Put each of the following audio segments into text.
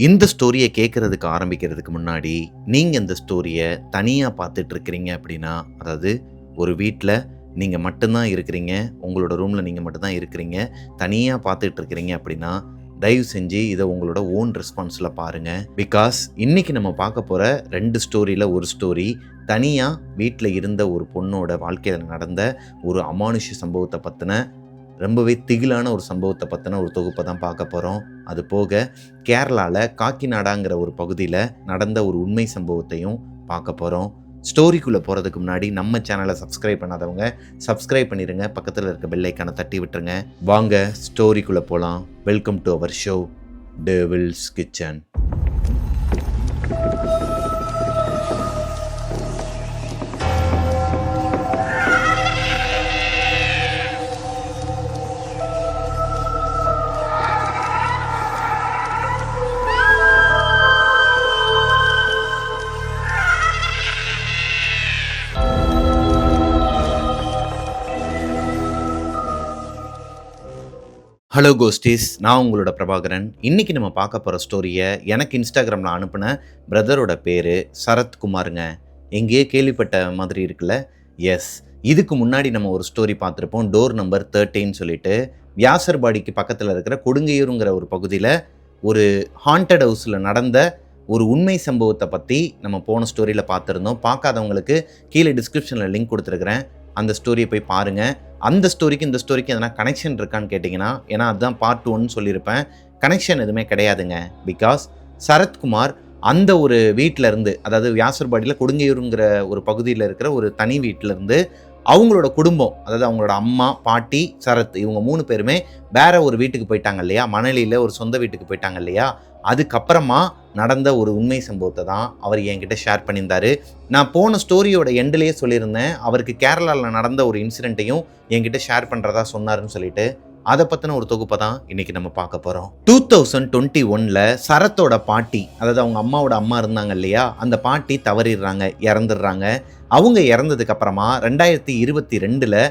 இந்த ஸ்டோரியை கேட்குறதுக்கு ஆரம்பிக்கிறதுக்கு முன்னாடி நீங்கள் இந்த ஸ்டோரியை தனியாக பார்த்துட்டு இருக்கிறீங்க அப்படின்னா, அதாவது ஒரு வீட்டில் நீங்கள் மட்டும்தான் இருக்கிறீங்க, உங்களோட ரூமில் நீங்கள் மட்டும்தான் இருக்கிறீங்க, தனியாக பார்த்துட்டு இருக்கிறீங்க அப்படின்னா, தயவு செஞ்சு இதை உங்களோட ஓன் ரெஸ்பான்ஸில் பாருங்கள். பிகாஸ் இன்றைக்கி நம்ம பார்க்க போகிற 2 ஸ்டோரியில் ஒரு ஸ்டோரி தனியாக வீட்டில் இருந்த ஒரு பொண்ணோட வாழ்க்கையில் நடந்த ஒரு அமானுஷ்ய சம்பவத்தை பற்றின ரொம்பவே திகிலான ஒரு சம்பவத்தை பற்றின ஒரு தொகுப்பை தான் பார்க்க போகிறோம். அது போக கேரளாவில் காக்கிநாடாங்கிற ஒரு பகுதியில் நடந்த ஒரு உண்மை சம்பவத்தையும் பார்க்க போகிறோம். ஸ்டோரிக்குள்ளே போகிறதுக்கு முன்னாடி நம்ம சேனலை சப்ஸ்கிரைப் பண்ணாதவங்க சப்ஸ்கிரைப் பண்ணிடுங்க, பக்கத்தில் இருக்க பெல் ஐக்கானை தட்டி விட்டுருங்க. வாங்க ஸ்டோரிக்குள்ளே போகலாம். Welcome to our show Devil's Kitchen. Hello ghosties, நான் உங்களோட பிரபாகரன். இன்றைக்கி நம்ம பார்க்க போகிற ஸ்டோரியை எனக்கு இன்ஸ்டாகிராமில் அனுப்பின பிரதரோட பேர் சரத்குமாருங்க. எங்கேயே கேள்விப்பட்ட மாதிரி இருக்குல்ல? எஸ், இதுக்கு முன்னாடி நம்ம ஒரு ஸ்டோரி பார்த்துருப்போம், டோர் நம்பர் 13 சொல்லிட்டு. வியாசர்பாடிக்கு பக்கத்தில் இருக்கிற கொடுங்கையூருங்கிற ஒரு பகுதியில் ஒரு ஹாண்டட் ஹவுஸில் நடந்த ஒரு உண்மை சம்பவத்தை பற்றி நம்ம போன ஸ்டோரியில் பார்த்துருந்தோம். பார்க்காதவங்களுக்கு கீழே டிஸ்கிரிப்ஷனில் லிங்க் கொடுத்துருக்குறேன், அந்த ஸ்டோரியை போய் பாருங்கள். அந்த ஸ்டோரிக்கு இந்த ஸ்டோரிக்கு எதனா கனெக்ஷன் இருக்கான்னு கேட்டிங்கன்னா, ஏன்னா அதுதான் பார்ட் 1 சொல்லியிருப்பேன், கனெக்ஷன் எதுவுமே கிடையாதுங்க. பிகாஸ் சரத்குமார் அந்த ஒரு வீட்டில் இருந்து, அதாவது வியாசர்பாடியில் கொடுங்கையூருங்கிற ஒரு பகுதியில் இருக்கிற ஒரு தனி வீட்டிலேருந்து அவங்களோட குடும்பம், அதாவது அவங்களோட அம்மா, பாட்டி, சரத், இவங்க 3 பேருமே வேற ஒரு வீட்டுக்கு போயிட்டாங்க இல்லையா, மணலியில் ஒரு சொந்த வீட்டுக்கு போயிட்டாங்க இல்லையா. அதுக்கப்புறமா நடந்த ஒரு உண்மை சம்பவத்தை தான் அவர் என்கிட்ட ஷேர் பண்ணியிருந்தார். நான் போன ஸ்டோரியோட எண்ட்லேயே சொல்லியிருந்தேன், அவருக்கு கேரளாவில் நடந்த ஒரு இன்சிடெண்ட்டையும் என்கிட்ட ஷேர் பண்ணுறதா சொன்னாருன்னு சொல்லிட்டு. அதை பற்றின ஒரு தொகுப்பை தான் இன்றைக்கி நம்ம பார்க்க போகிறோம். 2021 சரத்தோட பாட்டி, அதாவது அவங்க அம்மாவோட அம்மா இருந்தாங்க இல்லையா, அந்த பாட்டி தவறிடுறாங்க, இறந்துடுறாங்க. அவங்க இறந்ததுக்கப்புறமா 2022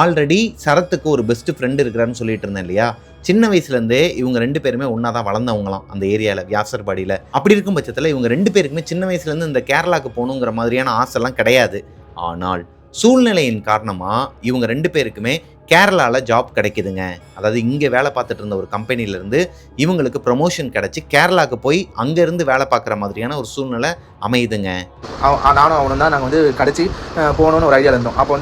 ஆல்ரெடி சரத்துக்கு ஒரு பெஸ்ட் ஃப்ரெண்டு இருக்கிறான்னு சொல்லிட்டு இருந்தேன் இல்லையா. சின்ன வயசுலேருந்தே இவங்க 2 பேருமே ஒன்றா தான் வளர்ந்தவங்களாம் அந்த ஏரியாவில், வியாசர்பாடியில். அப்படி இருக்கும் பட்சத்தில் இவங்க 2 பேருக்குமே சின்ன வயசுலேருந்து இந்த கேரளாவுக்கு போகணுங்கிற மாதிரியான ஆசைலாம் கிடையாது. ஆனால் சூழ்நிலையின் காரணமாக இவங்க 2 பேருக்குமே கேரளாவில் ஜாப் கிடைக்குதுங்க. அதாவது இங்கே வேலை பார்த்துட்டு இருந்த ஒரு கம்பெனிலேருந்து இவங்களுக்கு ப்ரொமோஷன் கிடச்சி கேரளாவுக்கு போய் அங்கேருந்து வேலை பார்க்குற மாதிரியான ஒரு சூழ்நிலை அமையுதுங்க. நானும் அவனும் தான் நாங்கள் வந்து கடைச்சி போகணுன்னு ஒரு ஐடியா இருந்தோம். அப்போ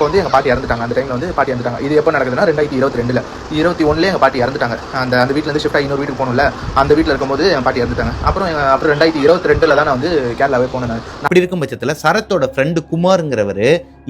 வந்து எங்கள் பாட்டி இறந்துட்டாங்க. அந்த டைமில் வந்து பாட்டி இறந்துட்டாங்க. இது எப்போ நடக்குதுன்னா 2022 21 எங்கள் பாட்டி இறந்துட்டாங்க. அந்த வீட்டிலேருந்து ஷிஃப்ட் ஆகி இன்னொரு வீட்டுக்கு போகணும்ல, அந்த வீட்டில் இருக்கும்போது என் பாட்டி இறந்துட்டாங்க. அப்புறம் 2022 தான் நான் வந்து கேரளாவே போனேன். அப்படி இருக்கும் பட்சத்தில் சரத்தோட ஃப்ரெண்டு குமாருங்கிறவர்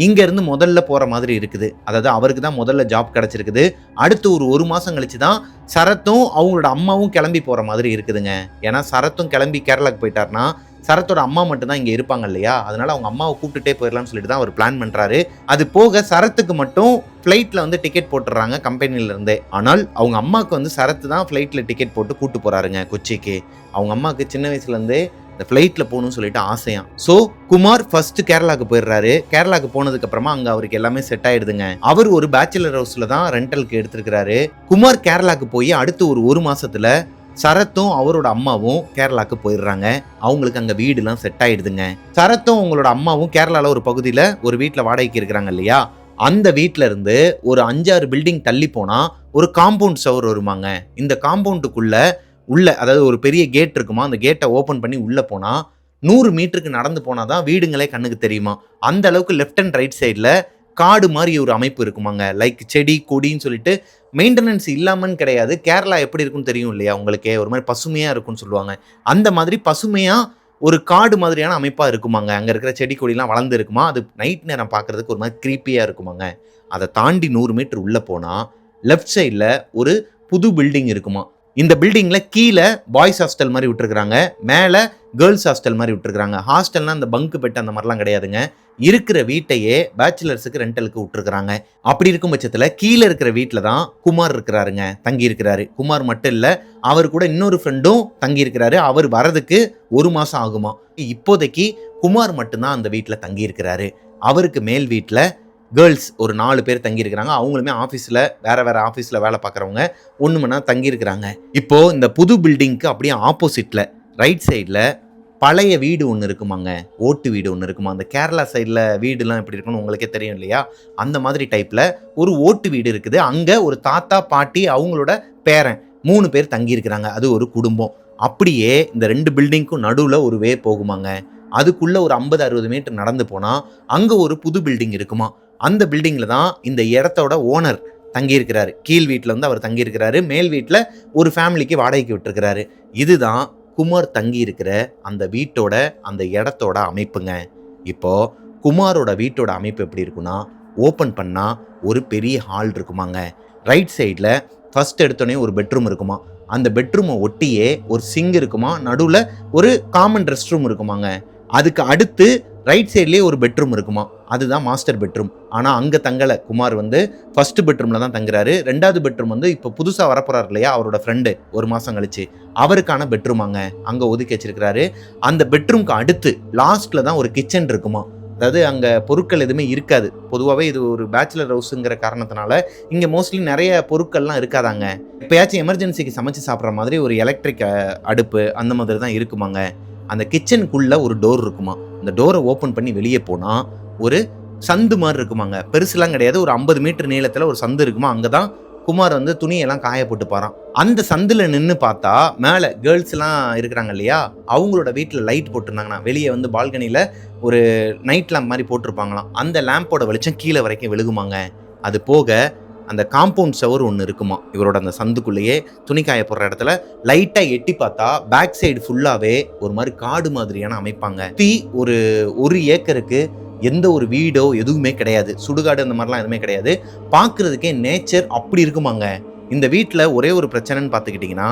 இங்கேருந்து முதல்ல போகிற மாதிரி இருக்குது. அதாவது அவருக்கு தான் முதல்ல ஜாப் கிடச்சிருக்குது. அடுத்து ஒரு மாதம் கழிச்சு தான் சரத்தும் அவங்களோட அம்மாவும் கிளம்பி போகிற மாதிரி இருக்குதுங்க. ஏன்னா சரத்தும் கிளம்பி கேரளாவுக்கு போயிட்டார்னா சரத்தோட அம்மா மட்டும்தான் இங்கே இருப்பாங்க இல்லையா, அதனால அவங்க அம்மாவை கூப்பிட்டுட்டே போயிடலாம்னு சொல்லிட்டு தான் அவர் பிளான் பண்ணுறாரு. அது போக சரத்துக்கு மட்டும் ஃப்ளைட்டில் வந்து டிக்கெட் போட்டுடுறாங்க கம்பெனிலேருந்தே. ஆனால் அவங்க அம்மாவுக்கு வந்து சரத்து தான் ஃப்ளைட்டில் டிக்கெட் போட்டு கூப்பிட்டு போகிறாருங்க கொச்சிக்கு. அவங்க அம்மாவுக்கு சின்ன வயசுலேருந்தே இந்த ஃப்ளைட்டில் போகணும்னு சொல்லிட்டு ஆசையாம். ஸோ குமார் ஃபர்ஸ்ட் கேரளாவுக்கு போயிடுறாரு. கேரளாவுக்கு போனதுக்கப்புறமா அங்கே அவருக்கு எல்லாமே செட் ஆயிடுதுங்க. அவர் ஒரு பேச்சுலர் ஹவுஸில் தான் ரெண்டலுக்கு எடுத்திருக்கிறாரு. குமார் கேரளாவுக்கு போய் அடுத்து ஒரு மாசத்துல சரத்தும் அவரோட அம்மாவும் கேரளாவுக்கு போயிடுறாங்க. அவங்களுக்கு அங்கே வீடுலாம் செட் ஆயிடுதுங்க. சரத்தும் அவங்களோட அம்மாவும் கேரளாவில் ஒரு பகுதியில் ஒரு வீட்டில் வாடகைக்கு இருக்கிறாங்க இல்லையா, அந்த வீட்டில் இருந்து ஒரு 5-6 பில்டிங் தள்ளி போனால் ஒரு காம்பவுண்ட் சவர் வருமாங்க. இந்த காம்பவுண்டுக்குள்ள அதாவது ஒரு பெரிய கேட் இருக்குமா, அந்த கேட்டை ஓப்பன் பண்ணி உள்ளே போனால் 100 மீட்டருக்கு நடந்து போனால் தான் வீடுங்களே கண்ணுக்கு தெரியுமா. அந்த அளவுக்கு லெஃப்ட் அண்ட் ரைட் சைடில் காடு மாதிரி ஒரு அமைப்பு இருக்குமாங்க. லைக் செடி கொடின்னு சொல்லிட்டு மெயின்டெனன்ஸ் இல்லாமன்னு கிடையாது. கேரளா எப்படி இருக்குன்னு தெரியும் இல்லையா உங்களுக்கே, ஒரு மாதிரி பசுமையாக இருக்குன்னு சொல்லுவாங்க. அந்த மாதிரி பசுமையாக ஒரு காடு மாதிரியான அமைப்பாக இருக்குமாங்க. அங்கே இருக்கிற செடி கொடிலாம் வளர்ந்து இருக்குமா. அது நைட் நேரம் பார்க்குறதுக்கு ஒரு மாதிரி க்ரீப்பியாக இருக்குமாங்க. அதை தாண்டி 100 மீட்டர் உள்ளே போனால் லெஃப்ட் சைடில் ஒரு புது பில்டிங் இருக்குமா. இந்த பில்டிங்கில் கீழே பாய்ஸ் ஹாஸ்டல் மாதிரி விட்டுருக்குறாங்க, மேலே கேர்ள்ஸ் ஹாஸ்டல் மாதிரி விட்டுருக்குறாங்க. ஹாஸ்டல்னால் அந்த பங்கு பெட்டு அந்த மாதிரிலாம் கிடையாதுங்க. இருக்கிற வீட்டையே பேச்சுலர்ஸுக்கு ரெண்டலுக்கு விட்டுருக்குறாங்க. அப்படி இருக்கும் பட்சத்தில் கீழே இருக்கிற வீட்டில் தான் குமார் இருக்கிறாருங்க, தங்கி இருக்கிறாரு. குமார் மட்டும் இல்லை, அவர் கூட இன்னொரு ஃப்ரெண்டும் தங்கி இருக்கிறாரு. அவர் வரதுக்கு 1 மாதம் ஆகுமா. இப்போதைக்கு குமார் மட்டும்தான் அந்த வீட்டில் தங்கி இருக்கிறாரு. அவருக்கு மேல் வீட்டில் கேர்ள்ஸ் ஒரு 4 பேர் தங்கியிருக்கிறாங்க. அவங்களுமே ஆஃபீஸில் வேற ஆஃபீஸில் வேலை பார்க்குறவங்க 1 மணி நேரம் தங்கியிருக்கிறாங்க. இப்போது இந்த புது பில்டிங்க்கு அப்படியே ஆப்போசிட்டில் ரைட் சைடில் பழைய வீடு ஒன்று இருக்குமாங்க, ஓட்டு வீடு ஒன்று இருக்குமா. அந்த கேரளா சைடில் வீடுலாம் எப்படி இருக்குன்னு உங்களுக்கே தெரியும் இல்லையா, அந்த மாதிரி டைப்பில் ஒரு ஓட்டு வீடு இருக்குது. அங்கே ஒரு தாத்தா பாட்டி அவங்களோட பேரன் 3 பேர் தங்கியிருக்கிறாங்க. அது ஒரு குடும்பம். அப்படியே இந்த 2 பில்டிங்க்கும் நடுவில் ஒரு வே போகுமாங்க. அதுக்குள்ளே ஒரு 50-60 மீட்டர் நடந்து போனால் அங்கே ஒரு புது பில்டிங் இருக்குமா. அந்த பில்டிங்கில் தான் இந்த இடத்தோட ஓனர் தங்கியிருக்கிறாரு. கீழ் வீட்டில் வந்து அவர் தங்கியிருக்கிறாரு, மேல் வீட்டில் ஒரு ஃபேமிலிக்கு வாடகைக்கு விட்டுருக்கிறாரு. இதுதான் குமார் தங்கி இருக்கிற அந்த வீட்டோட அந்த இடத்தோட அமைப்புங்க. இப்போ குமாரோட வீட்டோட அமைப்பு எப்படி இருக்குன்னா, ஓப்பன் பண்ணால் ஒரு பெரிய ஹால் இருக்குமாங்க. ரைட் சைடில் ஃபர்ஸ்ட் எடுத்தோடனே ஒரு பெட்ரூம் இருக்குமா. அந்த பெட்ரூமை ஒட்டியே ஒரு சிங்க் இருக்குமா, நடுவில் ஒரு காமன் ரெஸ்ட் ரூம் இருக்குமாங்க. அதுக்கு அடுத்து ரைட் சைட்லேயே ஒரு பெட்ரூம் இருக்குமா, அதுதான் மாஸ்டர் பெட்ரூம். ஆனால் அங்கே தங்கலை. குமார் வந்து ஃபர்ஸ்ட் பெட்ரூமில் தான் தங்குறாரு. 2வது பெட்ரூம் வந்து இப்போ புதுசாக வரப்போறாரு இல்லையா, அவரோட ஃப்ரெண்டு 1 மாதம் கழிச்சு, அவருக்கான பெட்ரூமாங்க அங்கே ஒதுக்கி வச்சிருக்கிறாரு. அந்த பெட்ரூம்க்கு அடுத்து லாஸ்ட்டில் தான் ஒரு கிச்சன் இருக்குமா. அதாவது அங்கே பொருட்கள் எதுவுமே இருக்காது. பொதுவாகவே இது ஒரு பேச்சுலர் ஹவுஸுங்கிற காரணத்தினால இங்கே மோஸ்ட்லி நிறைய பொருட்கள்லாம் இருக்காதாங்க. எப்போயாச்சும் எமர்ஜென்சிக்கு சமைச்சு சாப்பிட்ற மாதிரி ஒரு எலக்ட்ரிக் அடுப்பு அந்த மாதிரி தான் இருக்குமாங்க. அந்த கிச்சனுக்குள்ளே ஒரு டோர் இருக்குமா. அந்த டோரை ஓப்பன் பண்ணி வெளியே போனால் ஒரு சந்து மாதிரி இருக்குமாங்க. பெருசுலாம் கிடையாது, ஒரு 50 மீட்டர் நீளத்தில் ஒரு சந்து இருக்குமா. அங்கே தான் குமார் வந்து துணியெல்லாம் காய போட்டு பாரான். அந்த சந்தில் நின்று பார்த்தா மேலே கேர்ள்ஸ்லாம் இருக்கிறாங்க இல்லையா, அவங்களோட வீட்டில் லைட் போட்டிருந்தாங்கன்னா வெளியே வந்து பால்கனியில் ஒரு நைட் லேம்ப் மாதிரி போட்டிருப்பாங்களாம். அந்த லேம்போட வெளிச்சம் கீழே வரைக்கும் விழுகுமாங்க. அது போக அந்த காம்பவுண்ட் ஷவர் ஒன்று இருக்குமா. இவரோட அந்த சந்துக்குள்ளேயே துணி காய போடுற இடத்துல லைட்டாக எட்டி பார்த்தா பேக் சைடு ஃபுல்லாகவே ஒரு மாதிரி காடு மாதிரியான அமைப்பாங்க. ஒரு ஏக்கருக்கு எந்த ஒரு வீடோ எதுவுமே கிடையாது, சுடுகாடு அந்த மாதிரிலாம் எதுவுமே கிடையாது. பார்க்குறதுக்கே நேச்சர் அப்படி இருக்குமாங்க. இந்த வீட்டில் ஒரே ஒரு பிரச்சனைன்னு பார்த்துக்கிட்டிங்கன்னா,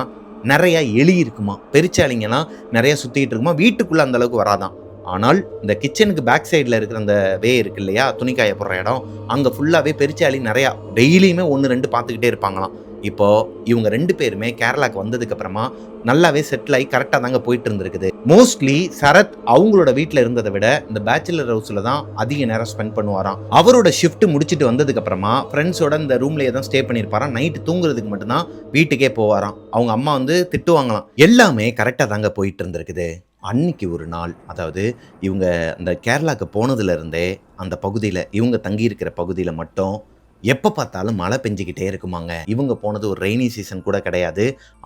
நிறையா எலி இருக்குமா, பெருச்சாளிங்கெல்லாம் நிறையா சுற்றிக்கிட்டு இருக்குமா. வீட்டுக்குள்ளே அந்த அளவுக்கு வராதான். ஆனால் இந்த கிச்சனுக்கு பேக் சைடில் இருக்கிற அந்த வே இருக்கு இல்லையா, துணிக்காய போடுற இடம், அங்கே ஃபுல்லாகவே பெருச்சாளி நிறையா டெய்லியுமே 1-2 பார்த்துக்கிட்டே இருப்பாங்களாம். இப்போது இவங்க 2 பேருமே கேரளாவுக்கு வந்ததுக்கப்புறமா நல்லாவே செட்டில் ஆகி கரெக்டாக தாங்க போயிட்டு இருந்திருக்குது. மோஸ்ட்லி சரத் அவங்களோட வீட்டில் இருந்ததை விட இந்த பேச்சுலர் ஹவுஸில் தான் அதிக நேரம் ஸ்பெண்ட் பண்ணுவாராம். அவரோட ஷிஃப்ட் முடிச்சுட்டு வந்ததுக்கப்புறமா ஃப்ரெண்ட்ஸோட இந்த ரூம்லேயே தான் ஸ்டே பண்ணியிருப்பாராம். நைட்டு தூங்குறதுக்கு மட்டும்தான் வீட்டுக்கே போவாராம். அவங்க அம்மா வந்து திட்டுவாங்களாம். எல்லாமே கரெக்டாக தாங்க போயிட்டு இருந்திருக்குது. அன்னைக்கு ஒரு நாள், அதாவது இவங்க அந்த கேரளாவுக்கு போனதுலேருந்தே அந்த பகுதியில், இவங்க தங்கியிருக்கிற பகுதியில் மட்டும் எப்போ பார்த்தாலும் மழை பெஞ்சிக்கிட்டே இருக்குமாங்க. இவங்க போனது ஒரு ரெய்னி சீசன் கூட கிடையாது.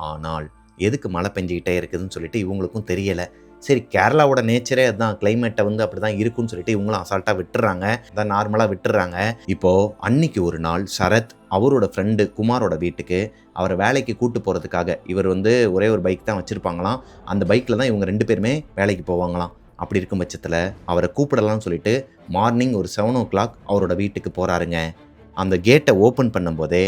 ஆனால் எதுக்கு மழை பெஞ்சிக்கிட்டே இருக்குதுன்னு சொல்லிட்டு இவங்களுக்கும் தெரியலை. சரி, கேரளாவோட நேச்சரே அதுதான், கிளைமேட்டை வந்து அப்படி தான் இருக்குன்னு சொல்லிட்டு இவங்களும் அசால்ட்டாக விட்டுறாங்க, அதான் நார்மலாக விட்டுறாங்க. இப்போது அன்னைக்கு ஒரு நாள் சரத் அவரோட ஃப்ரெண்டு குமாரோட வீட்டுக்கு அவரை வேலைக்கு கூட்டு போகிறதுக்காக, இவர் வந்து ஒரே ஒரு பைக் தான் வச்சுருப்பாங்களாம். அந்த பைக்கில் தான் இவங்க 2 பேருமே வேலைக்கு போவாங்களாம். அப்படி இருக்கும் பட்சத்தில் அவரை கூப்பிடலாம்னு சொல்லிட்டு மார்னிங் ஒரு 7 o'clock அவரோட வீட்டுக்கு போகிறாருங்க. அந்த கேட்டை ஓப்பன் பண்ணும்போதே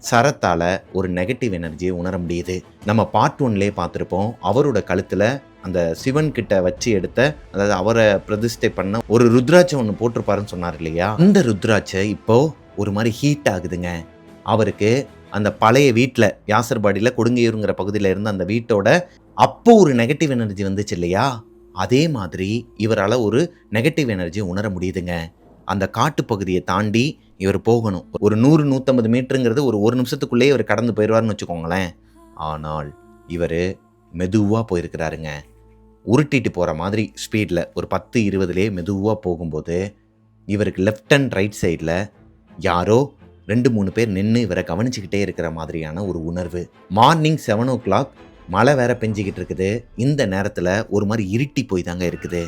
சரத்தால் ஒரு நெகட்டிவ் எனர்ஜியை உணர முடியுது. நம்ம பார்ட் 1லே பார்த்துருப்போம், அவரோட கழுத்தில் அந்த சிவன் கிட்ட வச்சு எடுத்த, அதாவது அவரை பிரதிஷ்டை பண்ண ஒரு ருத்ராட்சம் ஒன்று போட்டிருப்பாருன்னு சொன்னார் இல்லையா, அந்த ருத்ராட்சை இப்போது ஒரு மாதிரி ஹீட் ஆகுதுங்க. அவருக்கு அந்த பழைய வீட்டில் யாசர்பாடியில் கொடுங்கையூருங்கிற பகுதியில் இருந்த அந்த வீட்டோட அப்போ ஒரு நெகட்டிவ் எனர்ஜி வந்துச்சு இல்லையா, அதே மாதிரி இவரால் ஒரு நெகட்டிவ் எனர்ஜியை உணர முடியுதுங்க. அந்த காட்டுப்பகுதியை தாண்டி இவர் போகணும். ஒரு 100-150 மீட்டருங்கிறது ஒரு நிமிஷத்துக்குள்ளேயே இவர் கடந்து போயிடுவார்னு வச்சுக்கோங்களேன். ஆனால் இவர் மெதுவாக போயிருக்கிறாருங்க. உருட்டிட்டு போகிற மாதிரி ஸ்பீடில் ஒரு 10-20லே மெதுவாக போகும்போது இவருக்கு லெஃப்ட் அண்ட் ரைட் சைடில் யாரோ 2-3 பேர் நின்று இவரை கவனிச்சுக்கிட்டே இருக்கிற மாதிரியான ஒரு உணர்வு. மார்னிங் 7 o'clock மழை வேற பெஞ்சிக்கிட்டு இருக்குது. இந்த நேரத்தில் ஒரு மாதிரி இருட்டி போய் தாங்க இருக்குது.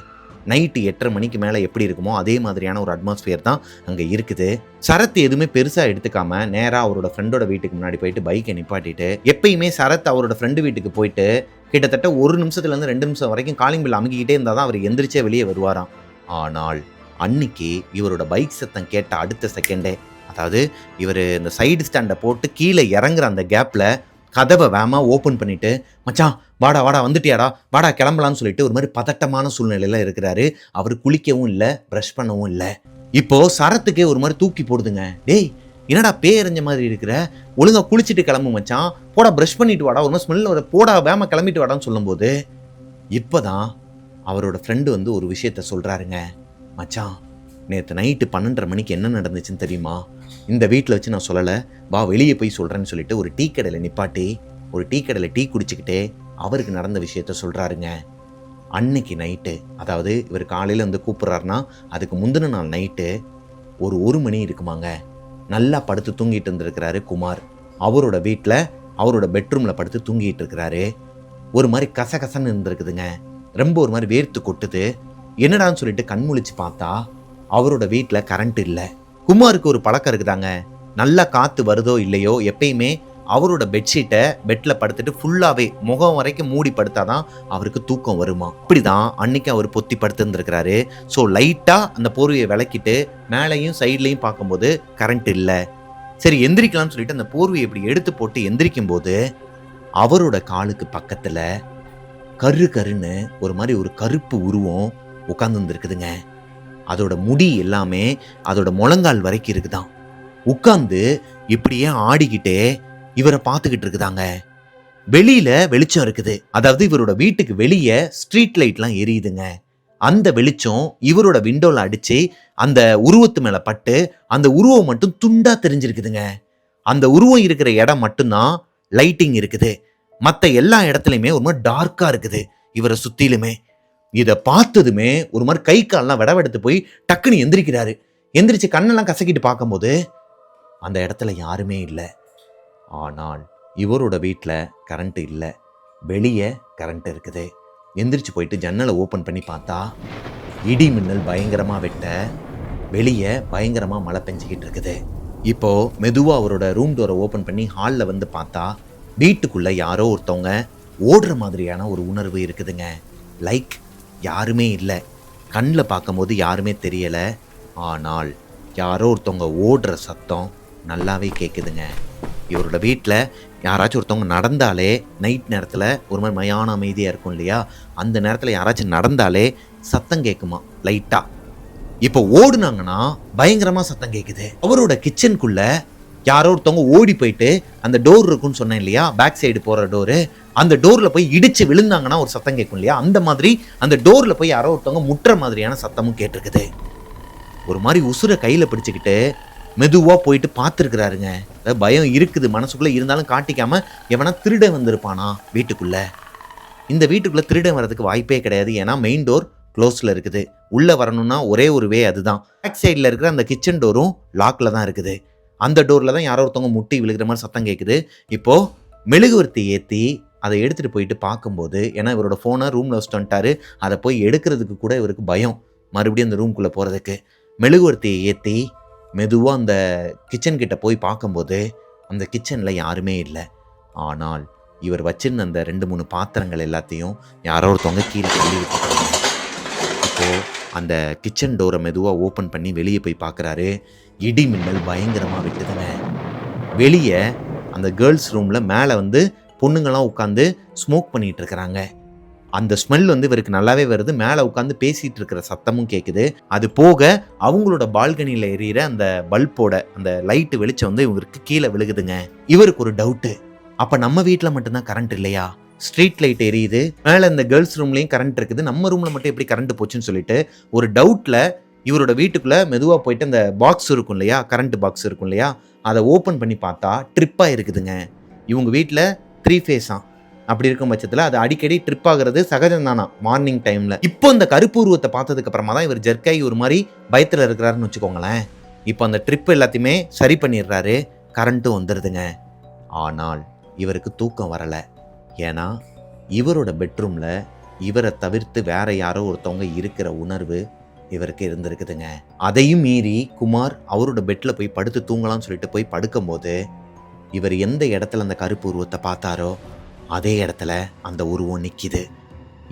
நைட்டு 8:30 மணிக்கு மேலே எப்படி இருக்குமோ அதே மாதிரியான ஒரு அட்மாஸ்பியர் தான் அங்கே இருக்குது. சரத் எதுவுமே பெருசாக எடுத்துக்காம நேராக அவரோட ஃப்ரெண்டோட வீட்டுக்கு முன்னாடி போயிட்டு பைக்கை நிப்பாட்டிட்டு, எப்பயுமே சரத் அவரோட ஃப்ரெண்டு வீட்டுக்கு போயிட்டு கிட்டத்தட்ட 1 நிமிஷத்துலேருந்து 2 நிமிஷம் வரைக்கும் காலிங் பில் அமுக்கிக்கிட்டே இருந்தால் தான் அவர் எந்திரிச்சே வெளியே வருவாராம். ஆனால் அன்னைக்கு இவரோட பைக் சத்தம் கேட்ட அடுத்த செகண்டே, அதாவது இவர் இந்த சைடு ஸ்டாண்டை போட்டு கீழே இறங்குற அந்த கேப்பில் கதவை வேகமாக ஓப்பன் பண்ணிவிட்டு, மச்சான் வாடா வாடா வந்துட்டியாடா வாடா கிளம்பலான்னு சொல்லிட்டு ஒரு மாதிரி பதட்டமான சூழ்நிலையில் இருக்கிறாரு. அவர் குளிக்கவும் இல்லை, ப்ரஷ் பண்ணவும் இல்லை. இப்போது சரத்துக்கே ஒரு மாதிரி தூக்கி போடுதுங்க. டேய் என்னடா பேரஞ்ச மாதிரி இருக்கிற, ஒழுங்காக குளிச்சுட்டு கிளம்பு மச்சான், போடா ப்ரஷ் பண்ணிட்டு வாடா, ஒரு மாதிரி ஸ்மெல்ல வர, போடா வேகமாக கிளம்பிட்டு வாடான்னு சொல்லும்போது இப்போ தான் அவரோட ஃப்ரெண்டு வந்து ஒரு விஷயத்த சொல்கிறாருங்க. மச்சான் நேற்று நைட்டு 12:30 மணிக்கு என்ன நடந்துச்சுன்னு தெரியுமா? இந்த வீட்டில் வச்சு நான் சொல்லலை, வா வெளியே போய் சொல்கிறேன்னு சொல்லிட்டு ஒரு டீ கடையில் நிப்பாட்டி ஒரு டீ கடையில் டீ குடிச்சிக்கிட்டே அவருக்கு நடந்த விஷயத்த சொல்கிறாருங்க. அன்னைக்கு நைட்டு, அதாவது இவர் காலையில் வந்து கூப்பிட்றாருன்னா அதுக்கு முந்தின நாள் நைட்டு ஒரு மணி இருக்குமாங்க, நல்லா படுத்து தூங்கிட்டு இருந்திருக்கிறாரு குமார். அவரோட வீட்டில் அவரோட பெட்ரூமில் படுத்து தூங்கிட்டு இருக்கிறாரு. ஒரு மாதிரி கசகசன்னு இருந்திருக்குதுங்க. ரொம்ப ஒரு மாதிரி வேர்த்து கொட்டுது. என்னடான்னு சொல்லிட்டு கண்முழிச்சு பார்த்தா அவரோட வீட்டில் கரண்ட் இல்லை. குமாருக்கு ஒரு பழக்கம் இருக்குதாங்க, நல்லா காற்று வருதோ இல்லையோ எப்பயுமே அவரோட பெட்ஷீட்டை பெட்டில் படுத்துட்டு ஃபுல்லாகவே முகம் வரைக்கும் மூடி படுத்தாதான் அவருக்கு தூக்கம் வருமா. இப்படிதான் அன்னைக்கு அவர் பொத்தி படுத்துருந்துருக்கிறாரு. ஸோ லைட்டாக அந்த போர்வையை விளக்கிட்டு மேலேயும் சைட்லையும் பார்க்கும்போது கரண்ட் இல்லை. சரி எந்திரிக்கலாம்னு சொல்லிட்டு அந்த போர்வையை இப்படி எடுத்து போட்டு எந்திரிக்கும் போது அவரோட காலுக்கு பக்கத்தில் கருன்னு ஒரு மாதிரி ஒரு கருப்பு உருவம் உட்கார்ந்துருக்குதுங்க. அதோட முடி எல்லாமே அதோட முழங்கால் வரைக்கும் இருக்குதான். உட்கார்ந்து இப்படியே ஆடிக்கிட்டே இவரை பார்த்துக்கிட்டு இருக்குதாங்க. வெளியில வெளிச்சம் இருக்குது, அதாவது இவரோட வீட்டுக்கு வெளியே ஸ்ட்ரீட் லைட்லாம் எரியுதுங்க. அந்த வெளிச்சம் இவரோட விண்டோல அடிச்சு அந்த உருவத்து மேல பட்டு அந்த உருவம் மட்டும் துண்டா தெரிஞ்சிருக்குதுங்க. அந்த உருவம் இருக்கிற இடம் மட்டும்தான் லைட்டிங் இருக்குது, மற்ற எல்லா இடத்துலையுமே ஒரு மாதிரி டார்க்கா இருக்குது இவரை சுத்திலுமே. இதை பார்த்ததுமே ஒரு மாதிரி கை கால்லாம் விடவெடுத்து போய் டக்குன்னு எந்திரிக்கிறாரு. எந்திரிச்சு கண்ணெல்லாம் கசக்கிட்டு பார்க்கும்போது அந்த இடத்துல யாருமே இல்லை. ஆனால் இவரோட வீட்டில் கரண்ட் இல்லை, வெளியே கரண்ட் இருக்குது. எந்திரிச்சு போயிட்டு ஜன்னலை ஓப்பன் பண்ணி பார்த்தா இடி மின்னல் பயங்கரமாக வெட்ட வெளியே பயங்கரமாக மழை பெஞ்சிக்கிட்டு இருக்குது. இப்போது மெதுவாக அவரோட ரூம் டோரை ஓப்பன் பண்ணி ஹாலில் வந்து பார்த்தா வீட்டுக்குள்ளே யாரோ ஒருத்தவங்க ஓடுற மாதிரியான ஒரு உணர்வு இருக்குதுங்க. லைக் யாருமே இல்லை, கண்ணில் பார்க்கும்போது யாருமே தெரியலை. ஆனால் யாரோ ஒருத்தவங்க ஓடுற சத்தம் நல்லாவே கேட்குதுங்க. இவரோட வீட்டில் யாராச்சும் ஒருத்தவங்க நடந்தாலே நைட் நேரத்தில் ஒரு மாதிரி மயான அமைதியாக இருக்கும் இல்லையா, அந்த நேரத்தில் யாராச்சும் நடந்தாலே சத்தம் கேட்குமா லைட்டாக. இப்போ ஓடுனாங்கன்னா பயங்கரமாக சத்தம் கேட்குது. அவரோட கிச்சனுக்குள்ளே யாரோ ஒருத்தவங்க ஓடி போயிட்டு அந்த டோர் இருக்குன்னு சொன்னேன் இல்லையா, பேக் சைடு போகிற டோரு, அந்த டோரில் போய் இடித்து விழுந்தாங்கன்னா ஒரு சத்தம் கேட்கும் இல்லையா, அந்த மாதிரி அந்த டோரில் போய் யாரோ ஒருத்தவங்க முட்டுற மாதிரியான சத்தமும் கேட்டிருக்குது. ஒரு மாதிரி உசுரை கையில் பிடிச்சிக்கிட்டு மெதுவாக போயிட்டு பார்த்துருக்குறாருங்க. அதாவது பயம் இருக்குது மனசுக்குள்ளே, இருந்தாலும் காட்டிக்காமல் எவனா திருடன் வந்திருப்பானா வீட்டுக்குள்ளே. இந்த வீட்டுக்குள்ளே திருடன் வர்றதுக்கு வாய்ப்பே கிடையாது, ஏன்னா மெயின் டோர் க்ளோஸில் இருக்குது. உள்ளே வரணும்னா ஒரே ஒரு வே, அதுதான். பேக் சைடில் இருக்கிற அந்த கிச்சன் டோரும் லாக்கில் தான் இருக்குது. அந்த டோரில் தான் யாரோ ஒருத்தவங்க முட்டி விழுகிற மாதிரி சத்தம் கேட்குது. இப்போது மெழுகுவர்த்தி ஏற்றி அதை எடுத்துகிட்டு போயிட்டு பார்க்கும்போது, ஏன்னா இவரோட ஃபோனை ரூமில் வச்சுட்டு வந்துட்டாரு, அதை போய் எடுக்கிறதுக்கு கூட இவருக்கு பயம், மறுபடியும் அந்த ரூம்குள்ளே போகிறதுக்கு. மெழுகுவர்த்தியை ஏற்றி மெதுவாக அந்த கிச்சன் கிட்ட போய் பார்க்கும்போது அந்த கிச்சனில் யாருமே இல்லை. ஆனால் இவர் வச்சிருந்த அந்த 2-3 பாத்திரங்கள் எல்லாத்தையும் யாரோ ஒருத்தவங்க கீழே தள்ளி விட்டுருக்காங்க. இப்போது அந்த கிச்சன் டோரை மெதுவாக ஓப்பன் பண்ணி வெளியே போய் பார்க்குறாரு. இடி மின்னல் பயங்கரமாக விட்டுதுங்க. வெளியே அந்த கேர்ள்ஸ் ரூமில் மேலே வந்து பொண்ணுங்கள்லாம் உட்காந்து ஸ்மோக் பண்ணிகிட்டு இருக்கிறாங்க. அந்த ஸ்மெல் வந்து இவருக்கு நல்லாவே வருது. மேலே உட்காந்து பேசிகிட்டு இருக்கிற சத்தமும் கேட்குது. அது போக அவங்களோட பால்கனியில் எரியிற அந்த பல்போட அந்த லைட்டு வெளிச்சம் வந்து இவருக்கு கீழே விழுகுதுங்க. இவருக்கு ஒரு டவுட்டு, அப்போ நம்ம வீட்டில் மட்டும்தான் கரண்ட் இல்லையா? ஸ்ட்ரீட் லைட் எரியுது, மேலே இந்த கேர்ள்ஸ் ரூம்லேயும் கரண்ட் இருக்குது, நம்ம ரூமில் மட்டும் எப்படி கரண்ட் போச்சுன்னு சொல்லிட்டு ஒரு டவுட்டில் இவரோட வீட்டுக்குள்ளே மெதுவாக போயிட்டு அந்த பாக்ஸ் இருக்கும் இல்லையா, கரண்ட் பாக்ஸ் இருக்கும் இல்லையா, அதை ஓப்பன் பண்ணி பார்த்தா ட்ரிப்பாக இருக்குதுங்க. இவங்க வீட்டில் 3 ஃபேஸாக. அப்படி இருக்கும் பட்சத்தில் அது அடிக்கடி ட்ரிப் ஆகிறது சகஜம் தானா மார்னிங் டைமில். இப்போ இந்த கருப்பு உருவத்தை பார்த்ததுக்கு அப்புறமா தான் இவர் ஜெர்க்காய் ஒரு மாதிரி பயத்தில் இருக்கிறாருன்னு வச்சுக்கோங்களேன். இப்போ அந்த ட்ரிப் எல்லாத்தையுமே சரி பண்ணிடுறாரு, கரண்ட்டும் வந்துடுதுங்க. ஆனால் இவருக்கு தூக்கம் வரலை. ஏன்னா இவரோட பெட்ரூமில் இவரை தவிர்த்து வேற யாரோ ஒருத்தவங்க இருக்கிற உணர்வு இவருக்கு இருந்திருக்குதுங்க. அதையும் மீறி குமார் அவரோட பெட்டில் போய் படுத்து தூங்கலாம்னு சொல்லிட்டு போய் படுக்கும்போது இவர் எந்த இடத்துல அந்த கருப்பு உருவத்தை பார்த்தாரோ அதே இடத்துல அந்த உருவம் நிற்கிது.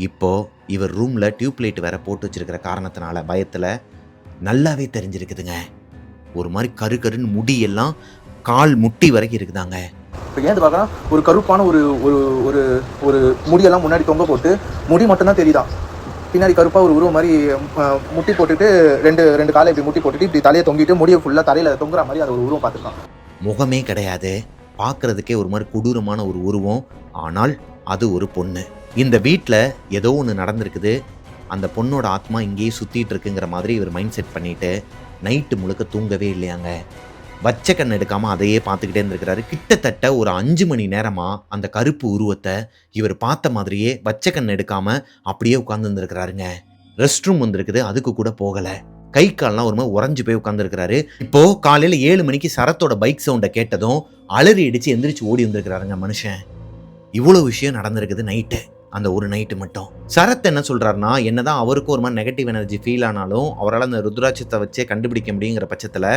இப்போது இவர் ரூமில் டியூப்லைட் வேற போட்டு வச்சிருக்கிற காரணத்தினால பயத்தில் நல்லாவே தெரிஞ்சிருக்குதுங்க. ஒரு மாதிரி கருன்னு முடியெல்லாம் கால் முட்டி வரைக்கும் இருக்குதாங்க. இப்போ ஏன் பார்க்கலாம், ஒரு கருப்பான ஒரு ஒரு ஒரு ஒரு முடியெல்லாம் முன்னாடி தொங்க போட்டு முடி மட்டும்தான் தெரியுதான், பின்னாடி கருப்பாக ஒரு உருவம் மாதிரி முட்டி போட்டுட்டு ரெண்டு காலை இப்படி முட்டி போட்டுட்டு இப்படி தலையை தொங்கிட்டு முடியை ஃபுல்லாக தலையில் தொங்குற மாதிரி அது ஒரு உருவம் பார்த்துருக்கான். முகமே கிடையாது, பார்க்குறதுக்கே ஒரு மாதிரி கொடூரமான ஒரு உருவம். ஆனால் அது ஒரு பொண்ணு. இந்த வீட்டில் ஏதோ ஒன்று நடந்திருக்குது. அந்த பொண்ணோட ஆத்மா இங்கேயே சுற்றிட்டு இருக்குங்கிற மாதிரி இவர் மைண்ட் செட் பண்ணிட்டு நைட்டு முழுக்க தூங்கவே இல்லையாங்க. வச்ச கண் எடுக்காமல் அதையே பார்த்துக்கிட்டே இருந்திருக்கிறாரு. கிட்டத்தட்ட ஒரு 5 மணி நேரமாக அந்த கருப்பு உருவத்தை இவர் பார்த்த மாதிரியே வச்ச கண் எடுக்காமல் அப்படியே உட்கார்ந்து இருந்திருக்கிறாருங்க. ரெஸ்ட் ரூம் வந்திருக்குது, அதுக்கு கூட போகலை. கை கால்லாம் ஒரு மாதிரி உறைஞ்சு போய் உட்காந்துருக்கிறாரு. இப்போ காலையில் 7 மணிக்கு சரத்தோட பைக் சவுண்டை கேட்டதும் அலறி அடித்து எந்திரிச்சு ஓடி வந்திருக்கிறாருங்க மனுஷன். இவ்வளோ விஷயம் நடந்திருக்குது நைட்டு, அந்த ஒரு நைட்டு மட்டும். சரத் என்ன சொல்கிறாருன்னா, என்னதான் அவருக்கும் ஒரு மாதிரி நெகட்டிவ் எனர்ஜி ஃபீல் ஆனாலும் அவரால் அந்த ருத்ராட்சத்தை வச்சே கண்டுபிடிக்க முடியுங்கிற பட்சத்தில்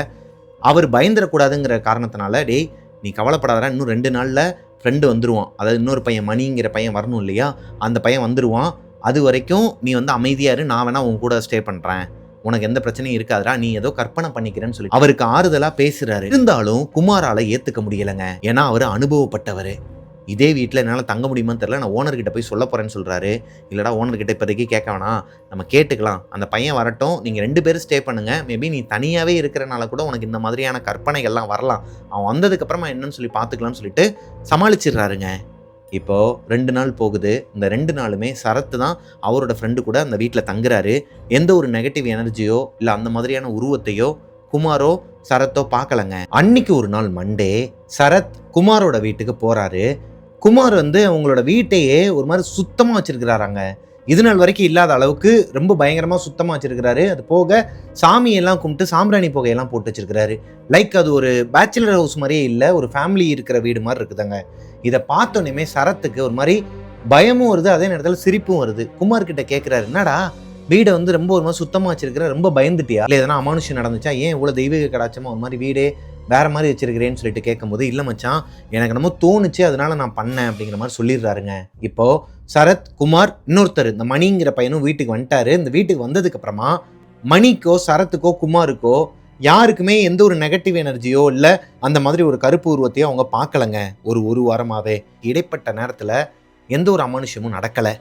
அவர் பயந்துடக்கூடாதுங்கிற காரணத்தினால, டேய் நீ கவலைப்படாதா, இன்னும் 2 நாளில் ஃப்ரெண்டு வந்துடுவான், அதாவது இன்னொரு பையன் மணிங்கிற பையன் வரணும் இல்லையா, அந்த பையன் வந்துடுவான், அது வரைக்கும் நீ வந்து அமைதியாக இரு, நான் வேணா உன் கூட ஸ்டே பண்ணுறேன், உனக்கு எந்த பிரச்சனையும் இருக்காதுடா, நீ ஏதோ கற்பனை பண்ணிக்கிறேன்னு சொல்லி அவருக்கு ஆறுதலாக பேசுகிறாரு. இருந்தாலும் குமாரால் ஏற்றுக்க முடியலைங்க. ஏன்னா அவர் அனுபவப்பட்டவர். இதே வீட்டில் என்னால் தங்க முடியுமான்னு தெரியல, நான் ஓனர்கிட்ட போய் சொல்ல போகிறேன்னு சொல்கிறாரு. இல்லைடா ஓனர்கிட்ட இப்போதைக்கு கேட்க வேணாம், நம்ம கேட்டுக்கலாம், அந்த பையன் வரட்டும், நீங்கள் 2 பேரும் ஸ்டே பண்ணுங்கள், மேபி நீ தனியாகவே இருக்கிறனால கூட உனக்கு இந்த மாதிரியான கற்பனைகள்லாம் வரலாம், அவன் வந்ததுக்கப்புறமா என்னன்னு சொல்லி பார்த்துக்கலாம்னு சொல்லிட்டு சமாளிச்சிடுறாருங்க. இப்போது 2 நாள் போகுது. இந்த 2 நாளுமே சரத்து தான் அவரோட ஃப்ரெண்டு கூட அந்த வீட்டில் தங்குறாரு. எந்த ஒரு நெகட்டிவ் எனர்ஜியோ இல்லை அந்த மாதிரியான உருவத்தையோ குமாரோ சரத்தோ பார்க்கலங்க. அன்னைக்கு ஒரு நாள் மண்டே சரத் குமாரோட வீட்டுக்கு போகிறாரு. குமார் வந்து அவங்களோட வீட்டையே ஒரு மாதிரி சுத்தமாக வச்சிருக்கிறாராங்க. இது நாள் வரைக்கும் இல்லாத அளவுக்கு ரொம்ப பயங்கரமாக சுத்தமாக வச்சிருக்கிறாரு. அது போக சாமியெல்லாம் கும்பிட்டு சாம்பிராணி புகையெல்லாம் போட்டு வச்சிருக்கிறாரு. லைக் அது ஒரு பேச்சுலர் ஹவுஸ் மாதிரியே இல்லை, ஒரு ஃபேமிலி இருக்கிற வீடு மாதிரி இருக்குதுங்க. இதை பார்த்தோன்னே சரத்துக்கு ஒரு மாதிரி பயமும் வருது, அதே நேரத்தில் சிரிப்பும் வருது. குமார்கிட்ட கேட்குறாரு, என்னடா வீடை வந்து ரொம்ப ஒரு மாதிரி சுத்தமாக வச்சிருக்கிற, ரொம்ப பயந்துட்டியா, இல்லை எதனா அமானுஷம் நடந்துச்சா, ஏன் இவ்வளோ தெய்வீக கடாச்சமாக ஒரு மாதிரி வீடே வேறு மாதிரி வச்சிருக்கிறேன்னு சொல்லிட்டு கேட்கும்போது, இல்லை மச்சான் எனக்கு என்னமோ தோணுச்சு அதனால நான் பண்ணேன் அப்படிங்கிற மாதிரி சொல்லிடுறாருங்க. இப்போது சரத் குமார் இன்னொருத்தர் இந்த மணிங்கிற பையனும் வீட்டுக்கு வந்துட்டாரு. இந்த வீட்டுக்கு வந்ததுக்கு அப்புறமா மணிக்கோ சரத்துக்கோ குமாருக்கோ யாருக்குமே எந்த ஒரு நெகட்டிவ் எனர்ஜியோ இல்லை அந்த மாதிரி ஒரு கருப்பு உருவத்தையோ அவங்க பார்க்கலங்க. ஒரு வாரமாகவே இடைப்பட்ட நேரத்தில் எந்த ஒரு அமானுஷமும் நடக்கலை.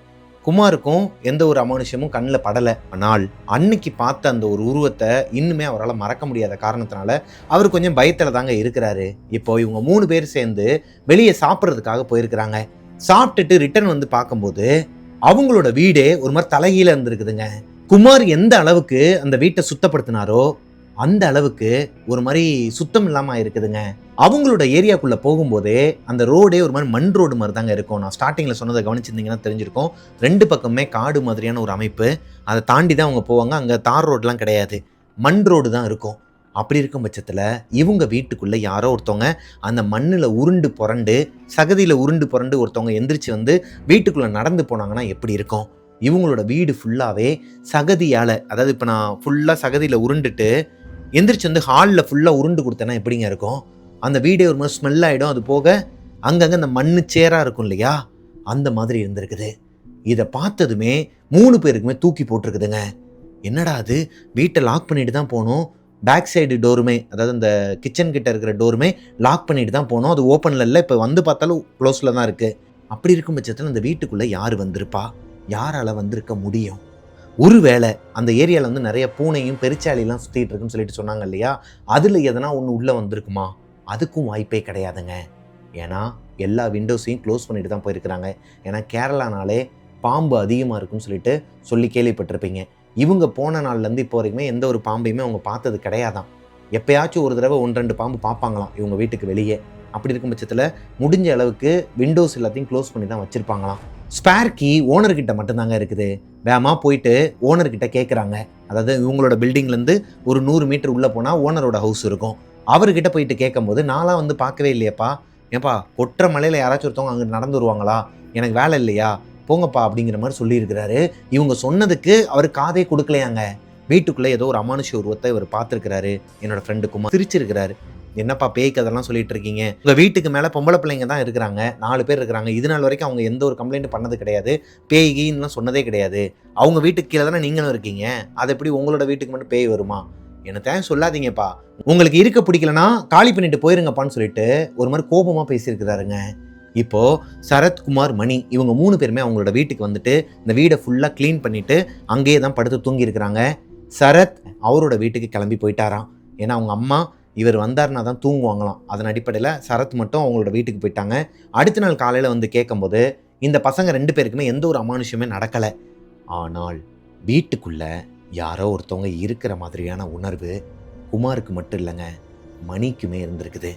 குமாருக்கும் எந்த ஒரு அமானுஷமும் கண்ணில் படலை. ஆனால் அன்னைக்கு பார்த்த அந்த ஒரு உருவத்தை இன்னுமே அவரால் மறக்க முடியாத காரணத்தினால அவர் கொஞ்சம் பயத்தில் தாங்க இருக்கிறாரு. இப்போ இவங்க 3 பேர் சேர்ந்து வெளியே சாப்பிட்றதுக்காக போயிருக்கிறாங்க. சாப்பிட்டுட்டு ரிட்டர்ன் வந்து பார்க்கும்போது அவங்களோட வீடே ஒரு மாதிரி தலைகீழ இருந்திருக்குதுங்க. குமார் எந்த அளவுக்கு அந்த வீட்டை சுத்தப்படுத்தினாரோ அந்த அளவுக்கு ஒரு மாதிரி சுத்தம் இல்லாமல் இருக்குதுங்க. அவங்களோட ஏரியாக்குள்ளே போகும்போதே அந்த ரோடே ஒரு மாதிரி மண் ரோடு மாதிரி தாங்க இருக்கும். நான் ஸ்டார்டிங்கில் சொன்னதை கவனிச்சிருந்தீங்கன்னா தெரிஞ்சிருக்கும். 2 பக்கமே காடு மாதிரியான ஒரு அமைப்பு. அதை தாண்டி தான் அவங்க போவாங்க. அங்கே தார் ரோடெலாம் கிடையாது, மண் ரோடு தான் இருக்கும். அப்படி இருக்கும் பட்சத்தில் இவங்க வீட்டுக்குள்ளே யாரோ ஒருத்தவங்க அந்த மண்ணில் உருண்டு புரண்டு சகதியில் உருண்டு புரண்டு ஒருத்தவங்க எந்திரிச்சு வந்து வீட்டுக்குள்ளே நடந்து போனாங்கன்னா எப்படி இருக்கும்? இவங்களோட வீடு ஃபுல்லாகவே சகதியால், அதாவது இப்போ நான் ஃபுல்லாக சகதியில் உருண்டுட்டு எந்திரிச்சு வந்து ஹாலில் ஃபுல்லாக உருண்டு கொடுத்தேன்னா எப்படிங்க இருக்கும்? அந்த வீடே ஒரு மாதிரி ஸ்மெல் ஆகிடும். அது போக அங்கங்கே அந்த மண்ணு சேராக இருக்கும் இல்லையா, அந்த மாதிரி இருந்திருக்குது. இதை பார்த்ததுமே 3 பேருக்குமே தூக்கி போட்டிருக்குதுங்க. என்னடா அது, வீட்டை லாக் பண்ணிட்டு தான் போகணும், பேக் சைடு டோருமே, அதாவது இந்த கிச்சன் கிட்ட இருக்கிற டோருமே லாக் பண்ணிட்டு தான் போகணும், அது ஓப்பனில் இல்லை, இப்போ வந்து பார்த்தாலும் க்ளோஸில் தான் இருக்குது. அப்படி இருக்கும் பட்சத்தில் அந்த வீட்டுக்குள்ளே யார் வந்திருப்பா, யாரால் வந்திருக்க முடியும்? ஒருவேளை அந்த ஏரியாவில் வந்து நிறைய பூனையும் பெருச்சாலிலாம் சுற்றிட்டு இருக்குன்னு சொல்லிட்டு சொன்னாங்க இல்லையா, அதில் எதனா ஒன்று உள்ளே வந்திருக்குமா? அதுக்கும் வாய்ப்பே கிடையாதுங்க. ஏன்னா எல்லா விண்டோஸையும் க்ளோஸ் பண்ணிட்டு தான் போயிருக்கிறாங்க. ஏன்னா கேரளானாலே பாம்பு அதிகமாக இருக்குன்னு சொல்லிட்டு சொல்லி கேள்விப்பட்டிருப்பீங்க. இவங்க போன நாள்லேருந்து இப்போ வரைக்குமே எந்த ஒரு பாம்பையுமே அவங்க பார்த்தது கிடையாதான். எப்பயாச்சும் ஒரு தடவை 1-2 பாம்பு பார்ப்பாங்களாம் இவங்க வீட்டுக்கு வெளியே. அப்படி இருக்கும் பட்சத்தில் முடிஞ்ச அளவுக்கு விண்டோஸ் எல்லாத்தையும் க்ளோஸ் பண்ணி தான் வச்சுருப்பாங்களாம். ஸ்பேர் கீ ஓனர்கிட்ட மட்டும்தாங்க இருக்குது. வேகமாக போயிட்டு ஓனர்கிட்ட கேட்குறாங்க. அதாவது இவங்களோட பில்டிங்லேருந்து ஒரு 100 மீட்டர் உள்ளே போனால் ஓனரோட ஹவுஸ் இருக்கும். அவர்கிட்ட போயிட்டு கேட்கும்போது, நான்லாம் வந்து பார்க்கவே இல்லையப்பா, ஏப்பா கொற்ற மலையில் யாராச்சும் ஒருத்தவங்க அங்கே நடந்து வருவாங்களா, எனக்கு வேலை இல்லையா, போங்கப்பா அப்படிங்கிற மாதிரி சொல்லியிருக்கிறாரு. இவங்க சொன்னதுக்கு அவர் காதே கொடுக்கலையாங்க. வீட்டுக்குள்ளே ஏதோ ஒரு அமானுஷ உருவத்தை இவர் பார்த்துருக்கிறாரு. என்னோட ஃப்ரெண்டு குமார் சிரிச்சிருக்கிறாரு. என்னப்பா பேய்க்கு அதெல்லாம் சொல்லிட்டு இருக்கீங்க, உங்கள் வீட்டுக்கு மேலே பொம்பளை பிள்ளைங்க தான் இருக்கிறாங்க, 4 பேர் இருக்கிறாங்க, இது நாள் வரைக்கும் அவங்க எந்த ஒரு கம்ப்ளைண்ட் பண்ணது கிடையாது, பேய்கின்னுலாம் சொன்னதே கிடையாது, அவங்க வீட்டுக்கு கீழே தானே நீங்களும் இருக்கீங்க, அது எப்படி உங்களோட வீட்டுக்கு மட்டும் பேய் வருமா, என்ன தேவை சொல்லாதீங்கப்பா, உங்களுக்கு இருக்க பிடிக்கலனா காலி பண்ணிட்டு போயிருங்கப்பான்னு சொல்லிட்டு ஒரு மாதிரி கோபமாக பேசியிருக்கிறாருங்க. இப்போது சரத்குமார், மணி இவங்க 3 பேருமே அவங்களோட வீட்டுக்கு வந்துட்டு இந்த வீடை ஃபுல்லாக க்ளீன் பண்ணிவிட்டு அங்கேயே தான் படுத்து தூங்கியிருக்கிறாங்க. சரத் அவரோட வீட்டுக்கு கிளம்பி போயிட்டாராம். ஏன்னா அவங்க அம்மா இவர் வந்தார்னா தான் தூங்குவாங்களாம். அதன் அடிப்படையில் சரத் மட்டும் அவங்களோட வீட்டுக்கு போயிட்டாங்க. அடுத்த நாள் காலையில் வந்து கேட்கும்போது இந்த பசங்க 2 பேருக்குமே எந்த ஒரு அமானுஷமே நடக்கலை. ஆனால் வீட்டுக்குள்ள யாரோ ஒருத்தவங்க இருக்கிற மாதிரியான உணர்வு குமாருக்கு மட்டும் இல்லைங்க, மணிக்குமே இருந்திருக்குது.